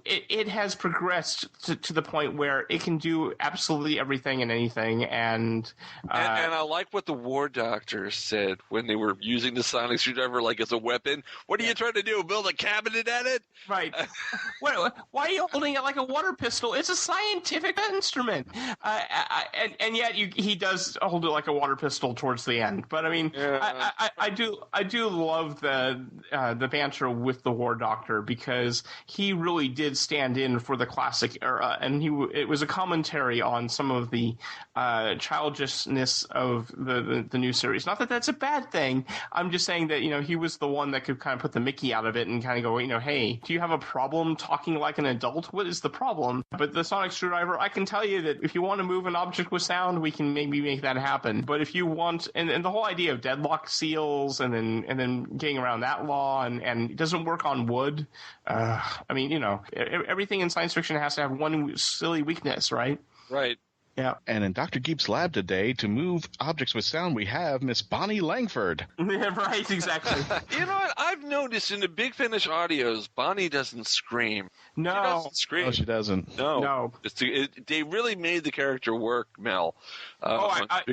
it has progressed to the point where it can do absolutely everything and anything. And I like what the War Doctor said when they were using the sonic screwdriver as a weapon. What are you trying to do? Build a cabinet at it? Right. Why are you holding it like a water pistol? It's a scientific instrument. And yet he does hold it like a water pistol towards the end. But I mean, I do love the banter with the War Doctor because he really did stand in for the classic era, and it was a commentary on some of the childishness of the new series. Not that that's a bad thing. I'm just saying that he was the one that could kind of put the Mickey out of it and kind of go, hey, do you have a problem talking like an adult? What is the problem? But the sonic screwdriver, I can tell you that if you want to move an object with sound, we can maybe make that happen. But if you want, and the whole idea of deadlock seals and then getting around that law and it doesn't work on wood. I mean, everything in science fiction has to have one silly weakness, right? Right. Yeah. And in Dr. Geek's lab today, to move objects with sound, we have Miss Bonnie Langford. Yeah, right, exactly. You know what? I've noticed in the Big Finish audios, Bonnie doesn't scream. No. She doesn't scream. No, she doesn't. No. They really made the character work, Mel. I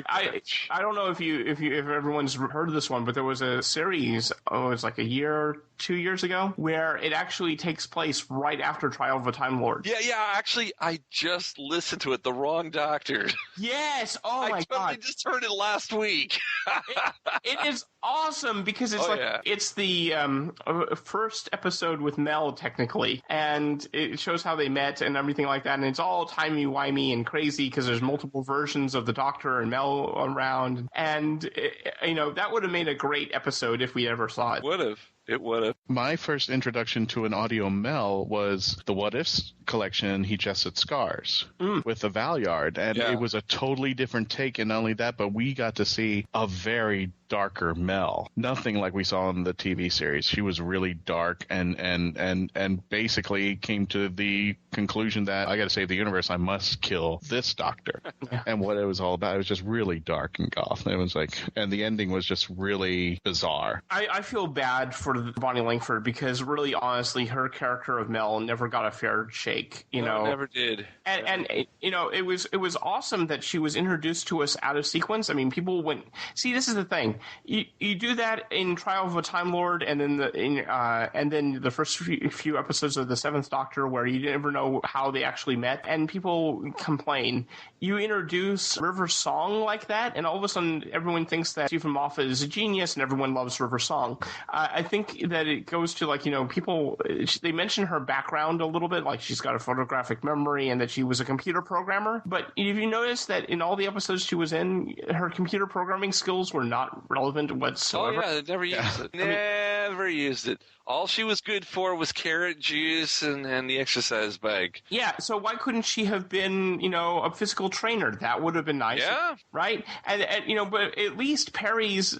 don't know if everyone's heard of this one, but there was a series, it's like 2 years ago, where it actually takes place right after Trial of a Time Lord. Yeah, actually, I just listened to it, The Wrong Doctor. Yes! Oh, my God. I just heard it last week. It is awesome because it's the first episode with Mel, technically, and it shows how they met and everything like that, and it's all timey-wimey and crazy because there's multiple versions of the Doctor and Mel around, and that would have made a great episode if we ever saw it. It would have. My first introduction to an audio Mel was the What Ifs collection, He Jested Scars, with the Valyard. And it was a totally different take. And not only that, but we got to see a very darker Mel. Nothing like we saw in the TV series. She was really dark and basically came to the conclusion that I got to save the universe. I must kill this Doctor. And what it was all about, it was just really dark and goth. It was and the ending was just really bizarre. I feel bad for Bonnie Langford because really, honestly, her character of Mel never got a fair shake. No, never did. And it was awesome that she was introduced to us out of sequence. I mean, people went. See, this is the thing. You do that in Trial of a Time Lord, and then the first few episodes of the 7th Doctor, where you never know how they actually met, and people complain. You introduce River Song like that, and all of a sudden, everyone thinks that Stephen Moffat is a genius, and everyone loves River Song. I think think that it goes to, like, people, they mention her background a little bit, like she's got a photographic memory and that she was a computer programmer. But if you notice that in all the episodes she was in, her computer programming skills were not relevant whatsoever. Oh, yeah, they never used it. Never used it. All she was good for was carrot juice and the exercise bag. Yeah, so why couldn't she have been, a physical trainer? That would have been nice. Yeah. Right? And but at least Perry's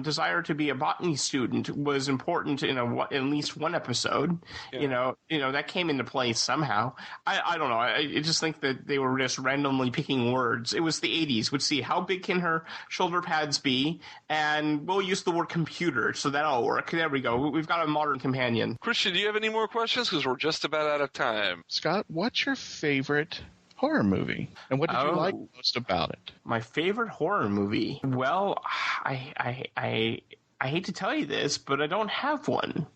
desire to be a botany student was important in at least one episode. Yeah. That came into play somehow. I don't know. I just think that they were just randomly picking words. It was the 80s. We'd see how big can her shoulder pads be, and we'll use the word computer, so that'll work. There we go. We've got a modern companion. Christian, do you have any more questions? Because we're just about out of time. Scott, what's your favorite horror movie, and what did you like most about it? My favorite horror movie? Well, I hate to tell you this, but I don't have one.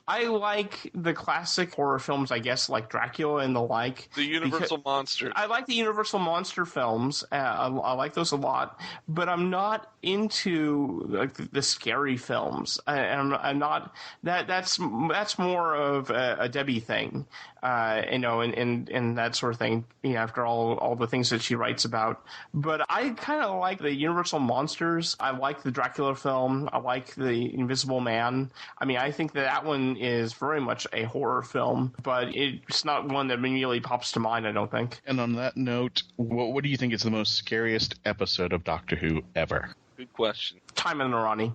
I like the classic horror films, I guess, like Dracula and the like. The Universal Monster. I like the Universal Monster films. I like those a lot, but I'm not into like the scary films. I'm not. That's more of a Debbie thing, and that sort of thing. After all the things that she writes about, but I kind of like the Universal Monsters. I like the Dracula film. I like the Invisible Man. I mean, I think that one is very much a horror film, but it's not one that immediately pops to mind, I don't think. And on that note, what do you think is the most scariest episode of Doctor Who ever? Good question. Time in Irani.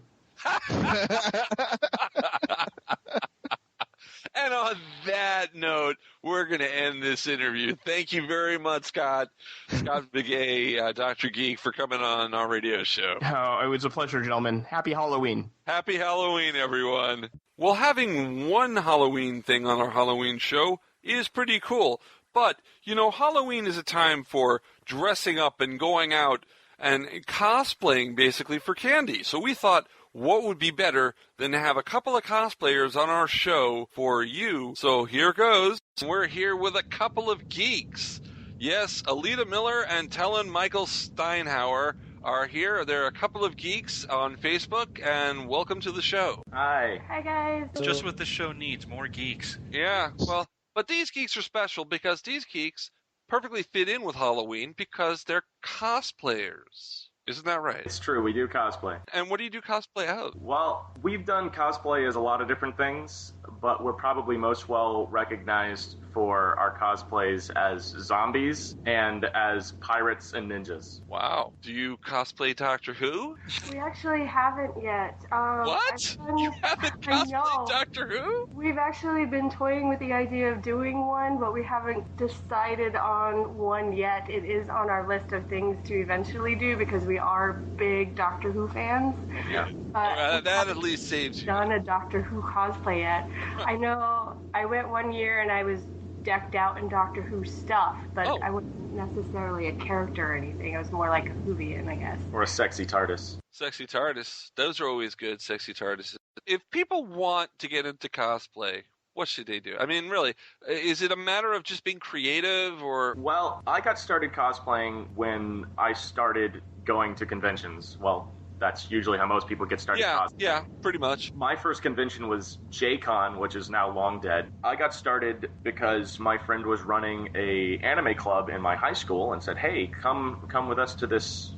And on that note, we're going to end this interview. Thank you very much, scott-viguie, Dr. Geek, for coming on our radio show. Oh, it was a pleasure, gentlemen. Happy Halloween. Happy Halloween, everyone. Well, having one Halloween thing on our Halloween show is pretty cool. But, Halloween is a time for dressing up and going out and cosplaying, basically, for candy. So we thought, what would be better than to have a couple of cosplayers on our show for you? So here goes. We're here with a couple of geeks. Yes, Alida-Miller and talon-michael-steinhauer are here. They're a couple of geeks on Facebook, and welcome to the show. Hi. Hi, guys. It's just what the show needs, more geeks. Yeah, well, but these geeks are special because these geeks perfectly fit in with Halloween because they're cosplayers. Isn't that right? It's true, we do cosplay. And what do you do cosplay of? Well, we've done cosplay as a lot of different things, but we're probably most well recognized for our cosplays as zombies and as pirates and ninjas. Wow. Do you cosplay Doctor Who? We actually haven't yet. What? You haven't cosplayed Doctor Who? We've actually been toying with the idea of doing one, but we haven't decided on one yet. It is on our list of things to eventually do because we are big Doctor Who fans. Yeah. That at least saves you. Done a Doctor Who cosplay yet. I know I went one year and I was decked out in Doctor Who stuff, but I wasn't necessarily a character or anything. I was more like a Whovian, I guess. Or a sexy TARDIS. Sexy TARDIS. Those are always good, sexy TARDIS. If people want to get into cosplay, what should they do? I mean, really, is it a matter of just being creative or... Well, I got started cosplaying when I started going to conventions. Well, that's usually how most people get started cosplaying. Yeah, pretty much. My first convention was J-Con, which is now long dead. I got started because my friend was running a anime club in my high school and said, hey, come with us to this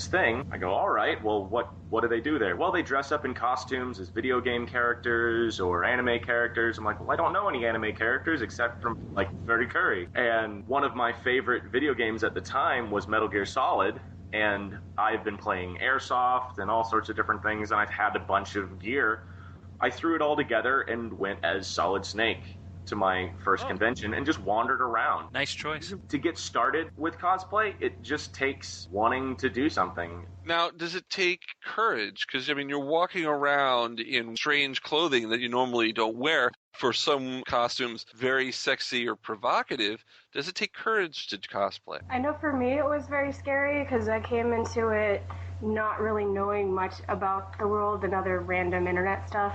thing. I go, all right, well, what do they do there? Well, they dress up in costumes as video game characters or anime characters. I'm like, well, I don't know any anime characters except from, like, Freddy Curry. And one of my favorite video games at the time was Metal Gear Solid, and I've been playing Airsoft and all sorts of different things, and I've had a bunch of gear. I threw it all together and went as Solid Snake to my first convention and just wandered around. Nice choice. To get started with cosplay, it just takes wanting to do something. Now, does it take courage? Because, I mean, you're walking around in strange clothing that you normally don't wear. For some costumes, very sexy or provocative. Does it take courage to cosplay? I know for me it was very scary because I came into it not really knowing much about the world and other random internet stuff.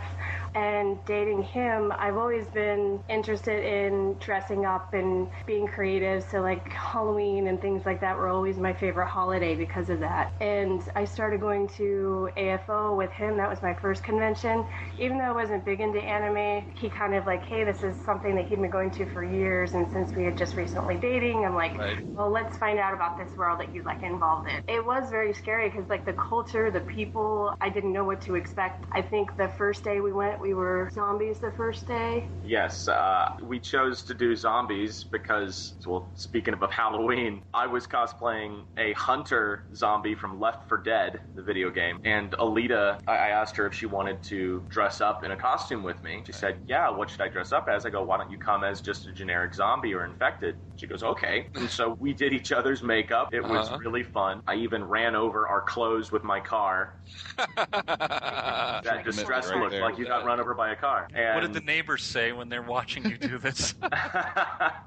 and dating him, I've always been interested in dressing up and being creative. So like Halloween and things like that were always my favorite holiday because of that. And I started going to AFO with him. That was my first convention. Even though I wasn't big into anime, he kind of like, hey, this is something that he'd been going to for years. And since we had just recently dating, I'm like, well, let's find out about this world that you're like involved in. It was very scary because like the culture, the people, I didn't know what to expect. I think the first day we went, we were zombies the first day. Yes, we chose to do zombies because, well, speaking of Halloween, I was cosplaying a hunter zombie from Left 4 Dead, the video game, and Alida, I asked her if she wanted to dress up in a costume with me. She said, yeah, what should I dress up as? I go, why don't you come as just a generic zombie or infected? She goes, okay. And so we did each other's makeup. It was really fun. I even ran over our clothes with my car. That distress look like you got run over by a car. And what did the neighbors say when they're watching you do this?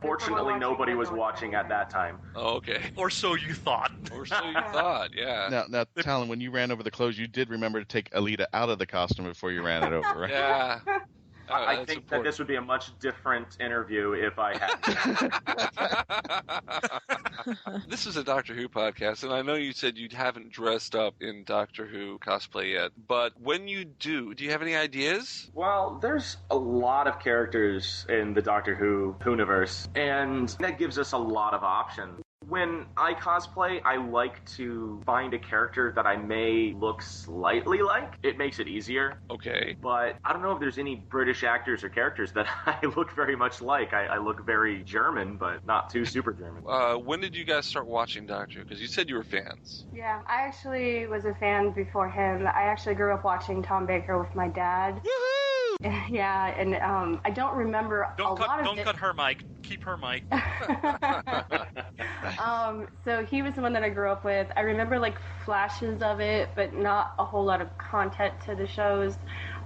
Fortunately, nobody was watching at that time. Oh, okay. Or so you thought. Or so you thought, yeah. Now, Talon, when you ran over the clothes, you did remember to take Alida out of the costume before you ran it over, right? Yeah. I think that this would be a much different interview if I had. This is a Doctor Who podcast, and I know you said you haven't dressed up in Doctor Who cosplay yet, but when you do you have any ideas? Well, there's a lot of characters in the Doctor Who universe, and that gives us a lot of options. When I cosplay, I like to find a character that I may look slightly like. It makes it easier. Okay. But I don't know if there's any British actors or characters that I look very much like. I look very German, but not too super German. When did you guys start watching Doctor Who? Because you said you were fans. Yeah, I actually was a fan before him. I actually grew up watching Tom Baker with my dad. Woohoo! Yeah, and I don't remember Don't cut her mic. Keep her mic. So he was the one that I grew up with. I remember like flashes of it, but not a whole lot of content to the shows.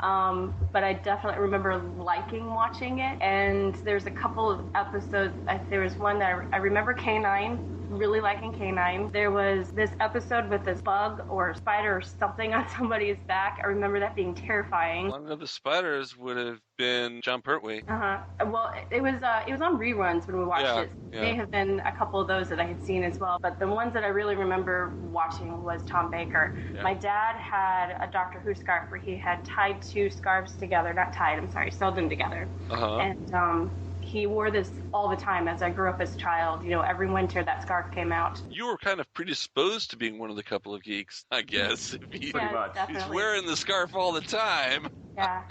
But I definitely remember liking watching it. And there's a couple of episodes. There was one that I remember K9, really liking K9. There was this episode with this bug or spider or something on somebody's back. I remember that being terrifying. One of the spiders would have been John Pertwee. Well, it was on reruns when we watched it. Yeah. May have been a couple of those that I had seen as well. But the ones that I really remember watching was Tom Baker. Yeah. My dad had a Doctor Who scarf where he had tied two scarves together. Not tied, I'm sorry, sewed them together. And he wore this all the time as I grew up as a child. You know, every winter that scarf came out. You were kind of predisposed to being one of the couple of geeks, I guess. Pretty much. He's wearing the scarf all the time. Yeah.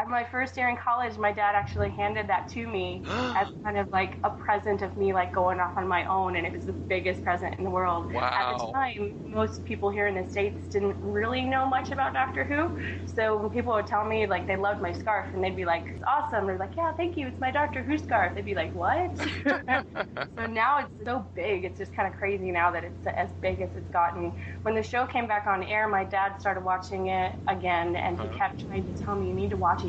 My first year in college, my dad actually handed that to me as kind of like a present of me like going off on my own, and it was the biggest present in the world. Wow. At the time, most people here in the States didn't really know much about Doctor Who, so when people would tell me like they loved my scarf, and they'd be like, it's awesome, they're like, yeah, thank you, it's my Doctor Who scarf. They'd be like, what? So now it's so big, it's just kind of crazy now that it's as big as it's gotten. When the show came back on air, my dad started watching it again, and he kept trying to tell me, you need to watch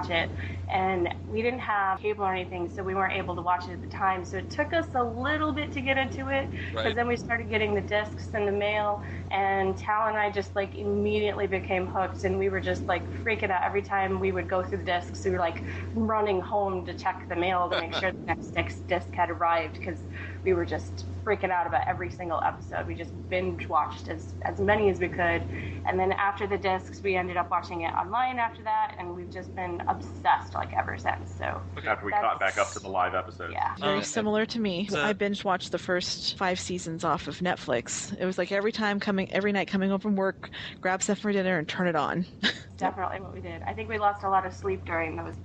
it. And we didn't have cable or anything, so we weren't able to watch it at the time. So it took us a little bit to get into it, because then we started getting the discs in the mail, and Tal and I just like immediately became hooked, and we were just like freaking out every time we would go through the discs. We were like running home to check the mail to make sure the next disc had arrived, because we were just freaking out about every single episode. We just binge watched as many as we could, and then after the discs, we ended up watching it online after that, and we've just been obsessed like ever since. So after we caught back up to the live episodes. Yeah. Very similar to me. I binge watched the first 5 seasons off of Netflix. It was like every night coming home from work, grab stuff for dinner and turn it on. Definitely what we did. I think we lost a lot of sleep during those.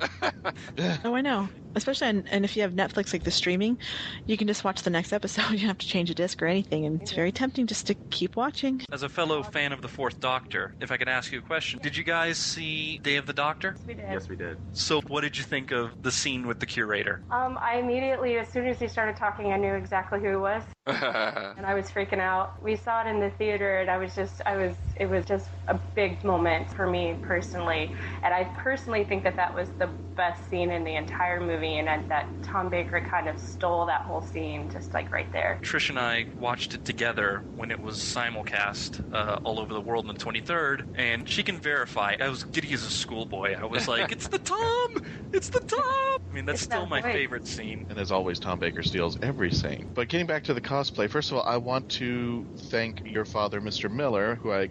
Oh, I know. Especially, and if you have Netflix, like the streaming, you can just watch the next episode. You don't have to change a disc or anything, and it's very tempting just to keep watching. As a fellow fan of the Fourth Doctor, if I could ask you a question, did you guys see Day of the Doctor? We did. Yes, we did. So what did you think of the scene with the curator? I immediately, as soon as he started talking, I knew exactly who it was. And I was freaking out. We saw it in the theater, and it was just a big moment for me personally. And I personally think that was the best scene in the entire movie. movie, and that Tom Baker kind of stole that whole scene, just like right there. Trish and I watched it together when it was simulcast all over the world on the 23rd, and she can verify. I was giddy as a schoolboy. I was like, "It's the Tom! It's the Tom!" I mean, that's still my favorite scene. And as always, Tom Baker steals every scene. But getting back to the cosplay, first of all, I want to thank your father, Mr. Miller, who I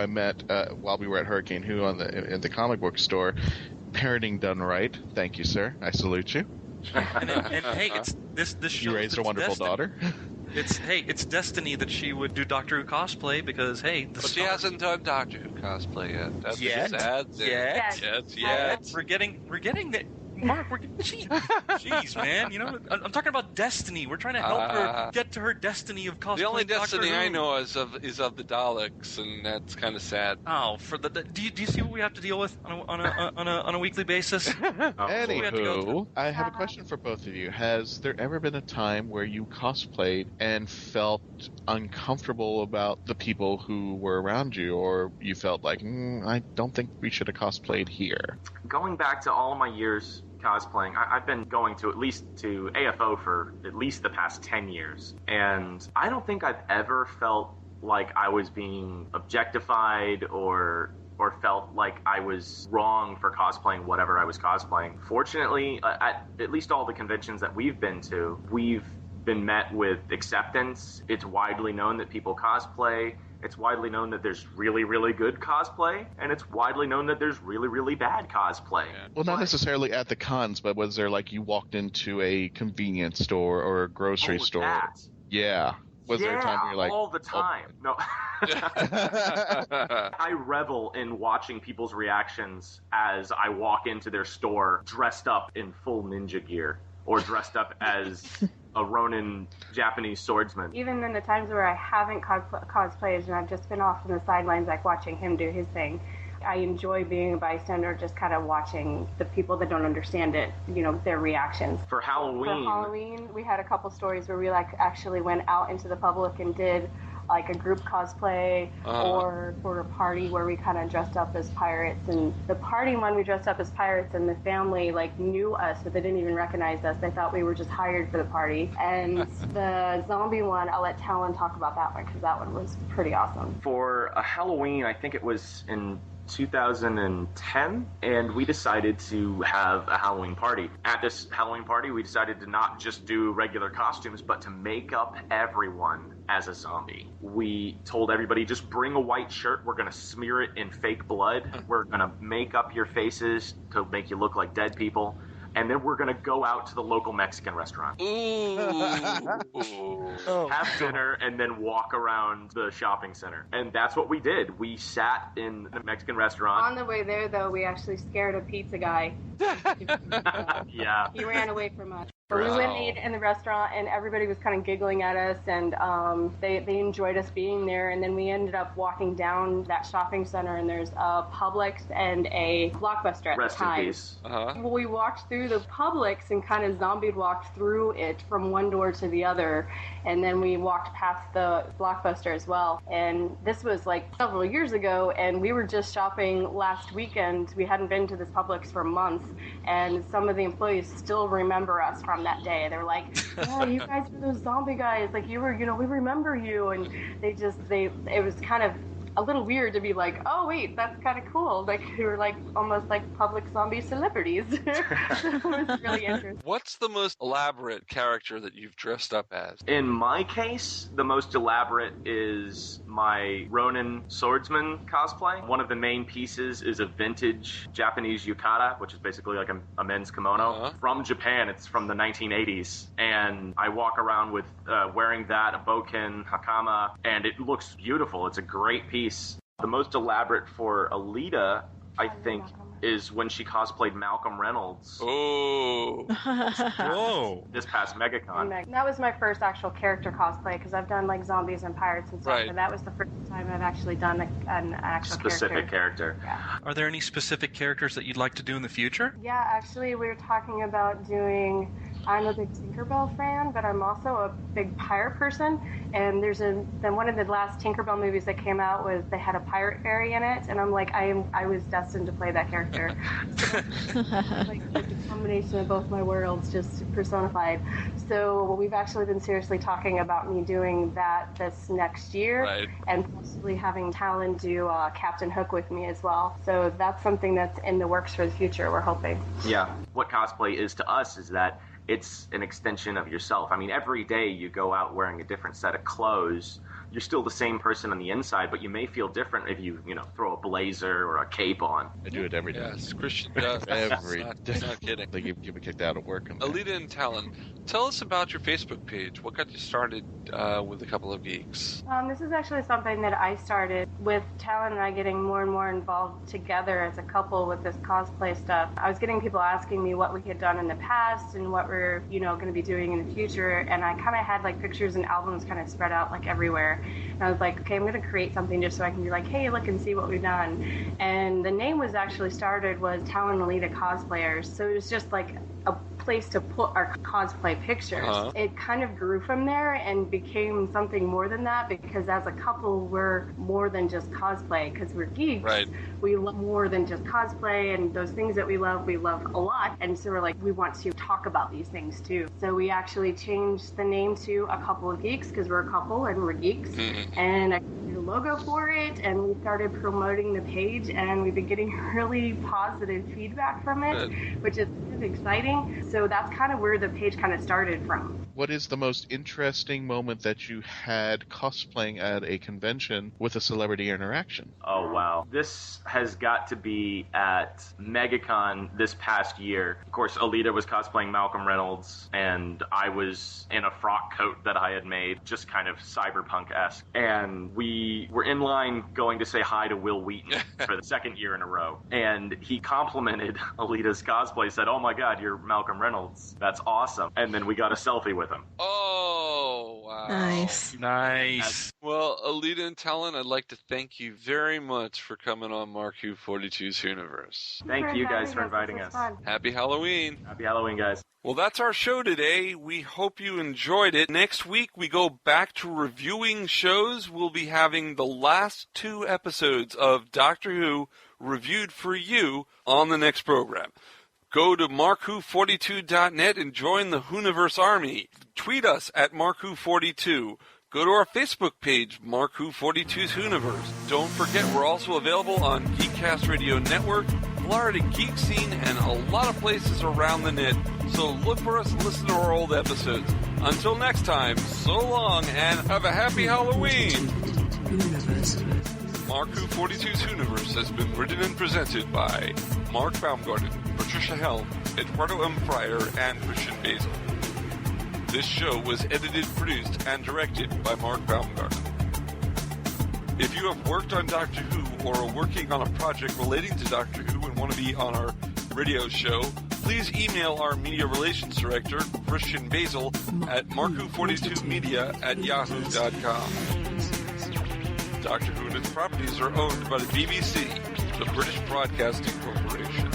met while we were at Hurricane Who in the comic book store. Parenting done right. Thank you, sir. I salute you. And hey, it's this shows you raised a wonderful daughter. It's destiny that she would do Doctor Who cosplay because but she hasn't done Doctor Who cosplay yet. That's sad. Yet. We're getting that. Mark, jeez, man. You know, I'm talking about destiny. We're trying to help her get to her destiny of cosplay. The only destiny I know is of the Daleks, and that's kind of sad. Oh, do you see what we have to deal with on a weekly basis? Anywho, I have a question for both of you. Has there ever been a time where you cosplayed and felt uncomfortable about the people who were around you, or you felt like, I don't think we should have cosplayed here? Going back to all my years cosplaying, I've been going to AFO for at least the past 10 years. And I don't think I've ever felt like I was being objectified or felt like I was wrong for cosplaying whatever I was cosplaying. Fortunately, at least all the conventions that we've been to, we've been met with acceptance. It's widely known that people cosplay. It's widely known that there's really, really good cosplay, and it's widely known that there's really, really bad cosplay. Well, not necessarily at the cons, but was there like you walked into a convenience store or a grocery store? That. Yeah. Was there a time where you're like... all the time. No. I revel in watching people's reactions as I walk into their store dressed up in full ninja gear or dressed up as a Ronin Japanese swordsman. Even in the times where I haven't cosplayed and I've just been off on the sidelines, like watching him do his thing, I enjoy being a bystander, just kind of watching the people that don't understand it, their reactions. For Halloween, we had a couple stories where we actually went out into the public and did like a group cosplay or for a party where we kind of dressed up as pirates. And the party one, we dressed up as pirates, and the family knew us, but they didn't even recognize us. They thought we were just hired for the party. And the zombie one, I'll let Talon talk about that one because that one was pretty awesome. For a Halloween, I think it was in 2010, and we decided to have a Halloween party. At this Halloween party, we decided to not just do regular costumes, but to make up everyone as a zombie. We told everybody, just bring a white shirt. We're going to smear it in fake blood. We're going to make up your faces to make you look like dead people. And then we're going to go out to the local Mexican restaurant. Have dinner and then walk around the shopping center. And that's what we did. We sat in the Mexican restaurant. On the way there, though, we actually scared a pizza guy. Yeah. He ran away from us. But we went and ate in the restaurant, and everybody was kind of giggling at us, and they enjoyed us being there. And then we ended up walking down that shopping center, and there's a Publix and a Blockbuster at the time. Rest in peace. Well, we walked through the Publix and kind of zombie walked through it from one door to the other, and then we walked past the Blockbuster as well. And this was like several years ago, and we were just shopping last weekend. We hadn't been to this Publix for months, and some of the employees still remember us from that day. They were like, "Yeah, you guys were those zombie guys. Like you were, we remember you." And it was kind of a little weird to be like, "Oh wait, that's kind of cool." Like we were like almost like public zombie celebrities. It was really interesting. What's the most elaborate character that you've dressed up as? In my case, the most elaborate is my Ronin swordsman cosplay. One of the main pieces is a vintage Japanese yukata, which is basically like a men's kimono from Japan. It's from the 1980s, and I walk around with wearing that, a bokken, hakama, and it looks beautiful. It's a great piece. The most elaborate for Alida, I think, is when she cosplayed Malcolm Reynolds. Oh. Whoa. This past MegaCon. That was my first actual character cosplay, because I've done like zombies and pirates and stuff, right. but that was the first time I've actually done an actual specific character. Yeah. Are there any specific characters that you'd like to do in the future? Yeah, actually, we were talking about doing I'm a big Tinkerbell fan, but I'm also a big pirate person. And then one of the last Tinkerbell movies that came out was they had a pirate fairy in it, and I'm like, I was destined to play that character. So, like the combination of both my worlds just personified. So we've actually been seriously talking about me doing that this next year, right, and possibly having Talon do Captain Hook with me as well. So that's something that's in the works for the future, we're hoping. Yeah, what cosplay is to us is that it's an extension of yourself. I mean, every day you go out wearing a different set of clothes. You're still the same person on the inside, but you may feel different if you throw a blazer or a cape on. I do it every day. Yes, Christian does. Every day. Not kidding. They get me kicked out of work. Alida and Talon, tell us about your Facebook page. What got you started with a couple of geeks? This is actually something that I started with Talon and I getting more and more involved together as a couple with this cosplay stuff. I was getting people asking me what we had done in the past and what we're, going to be doing in the future, and I kind of had like pictures and albums kind of spread out like everywhere. And I was like, okay, I'm going to create something just so I can be like, hey, look and see what we've done. And the name was actually started was Talon Alida Cosplayers. So it was just like a place to put our cosplay pictures. Uh-huh. It kind of grew from there and became something more than that, because as a couple, we're more than just cosplay, because we're geeks. Right. We love more than just cosplay, and those things that we love a lot. And so we're like, we want to talk about these things too. So we actually changed the name to A Couple of Geeks, because we're a couple and we're geeks. Mm-hmm. And I created a logo for it, and we started promoting the page, and we've been getting really positive feedback from it, which is kind of exciting. So that's kind of where the page kind of started from. What is the most interesting moment that you had cosplaying at a convention with a celebrity interaction? Oh, wow. This has got to be at MegaCon this past year. Of course, Alida was cosplaying Malcolm Reynolds, and I was in a frock coat that I had made, just kind of cyberpunk-esque. And we were in line going to say hi to Will Wheaton for the second year in a row. And he complimented Alida's cosplay, said, "Oh my God, you're Malcolm Reynolds. That's awesome." And then we got a selfie with him. Oh, wow. Nice. Well, Alida and Talon, I'd like to thank you very much for coming on Mark Who 42's Hooniverse. Thank you guys for inviting us. Happy Halloween. Happy Halloween, guys. Well, that's our show today. We hope you enjoyed it. Next week, we go back to reviewing shows. We'll be having the last 2 episodes of Doctor Who reviewed for you on the next program. Go to markwho42.net and join the Hooniverse Army. Tweet us at markwho42. Go to our Facebook page, markwho42's Hooniverse. Don't forget, we're also available on Geekcast Radio Network, Florida Geek Scene, and a lot of places around the net. So look for us and listen to our old episodes. Until next time, so long, and have a happy Halloween! Mark Who 42's Hooniverse has been written and presented by Mark Baumgarten, Patricia-Helm, Eduardo-m-Freyre, and Christian-basel. This show was edited, produced, and directed by Mark Baumgarten. If you have worked on Doctor Who or are working on a project relating to Doctor Who and want to be on our radio show, please email our media relations director, Christian-basel, at markwho42media@yahoo.com. Doctor Who and its properties are owned by the BBC, the British Broadcasting Corporation.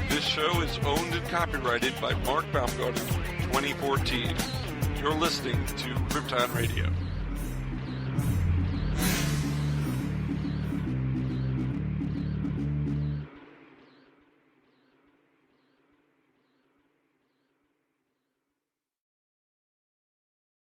This show is owned and copyrighted by Mark Baumgarten, 2014. You're listening to Krypton Radio.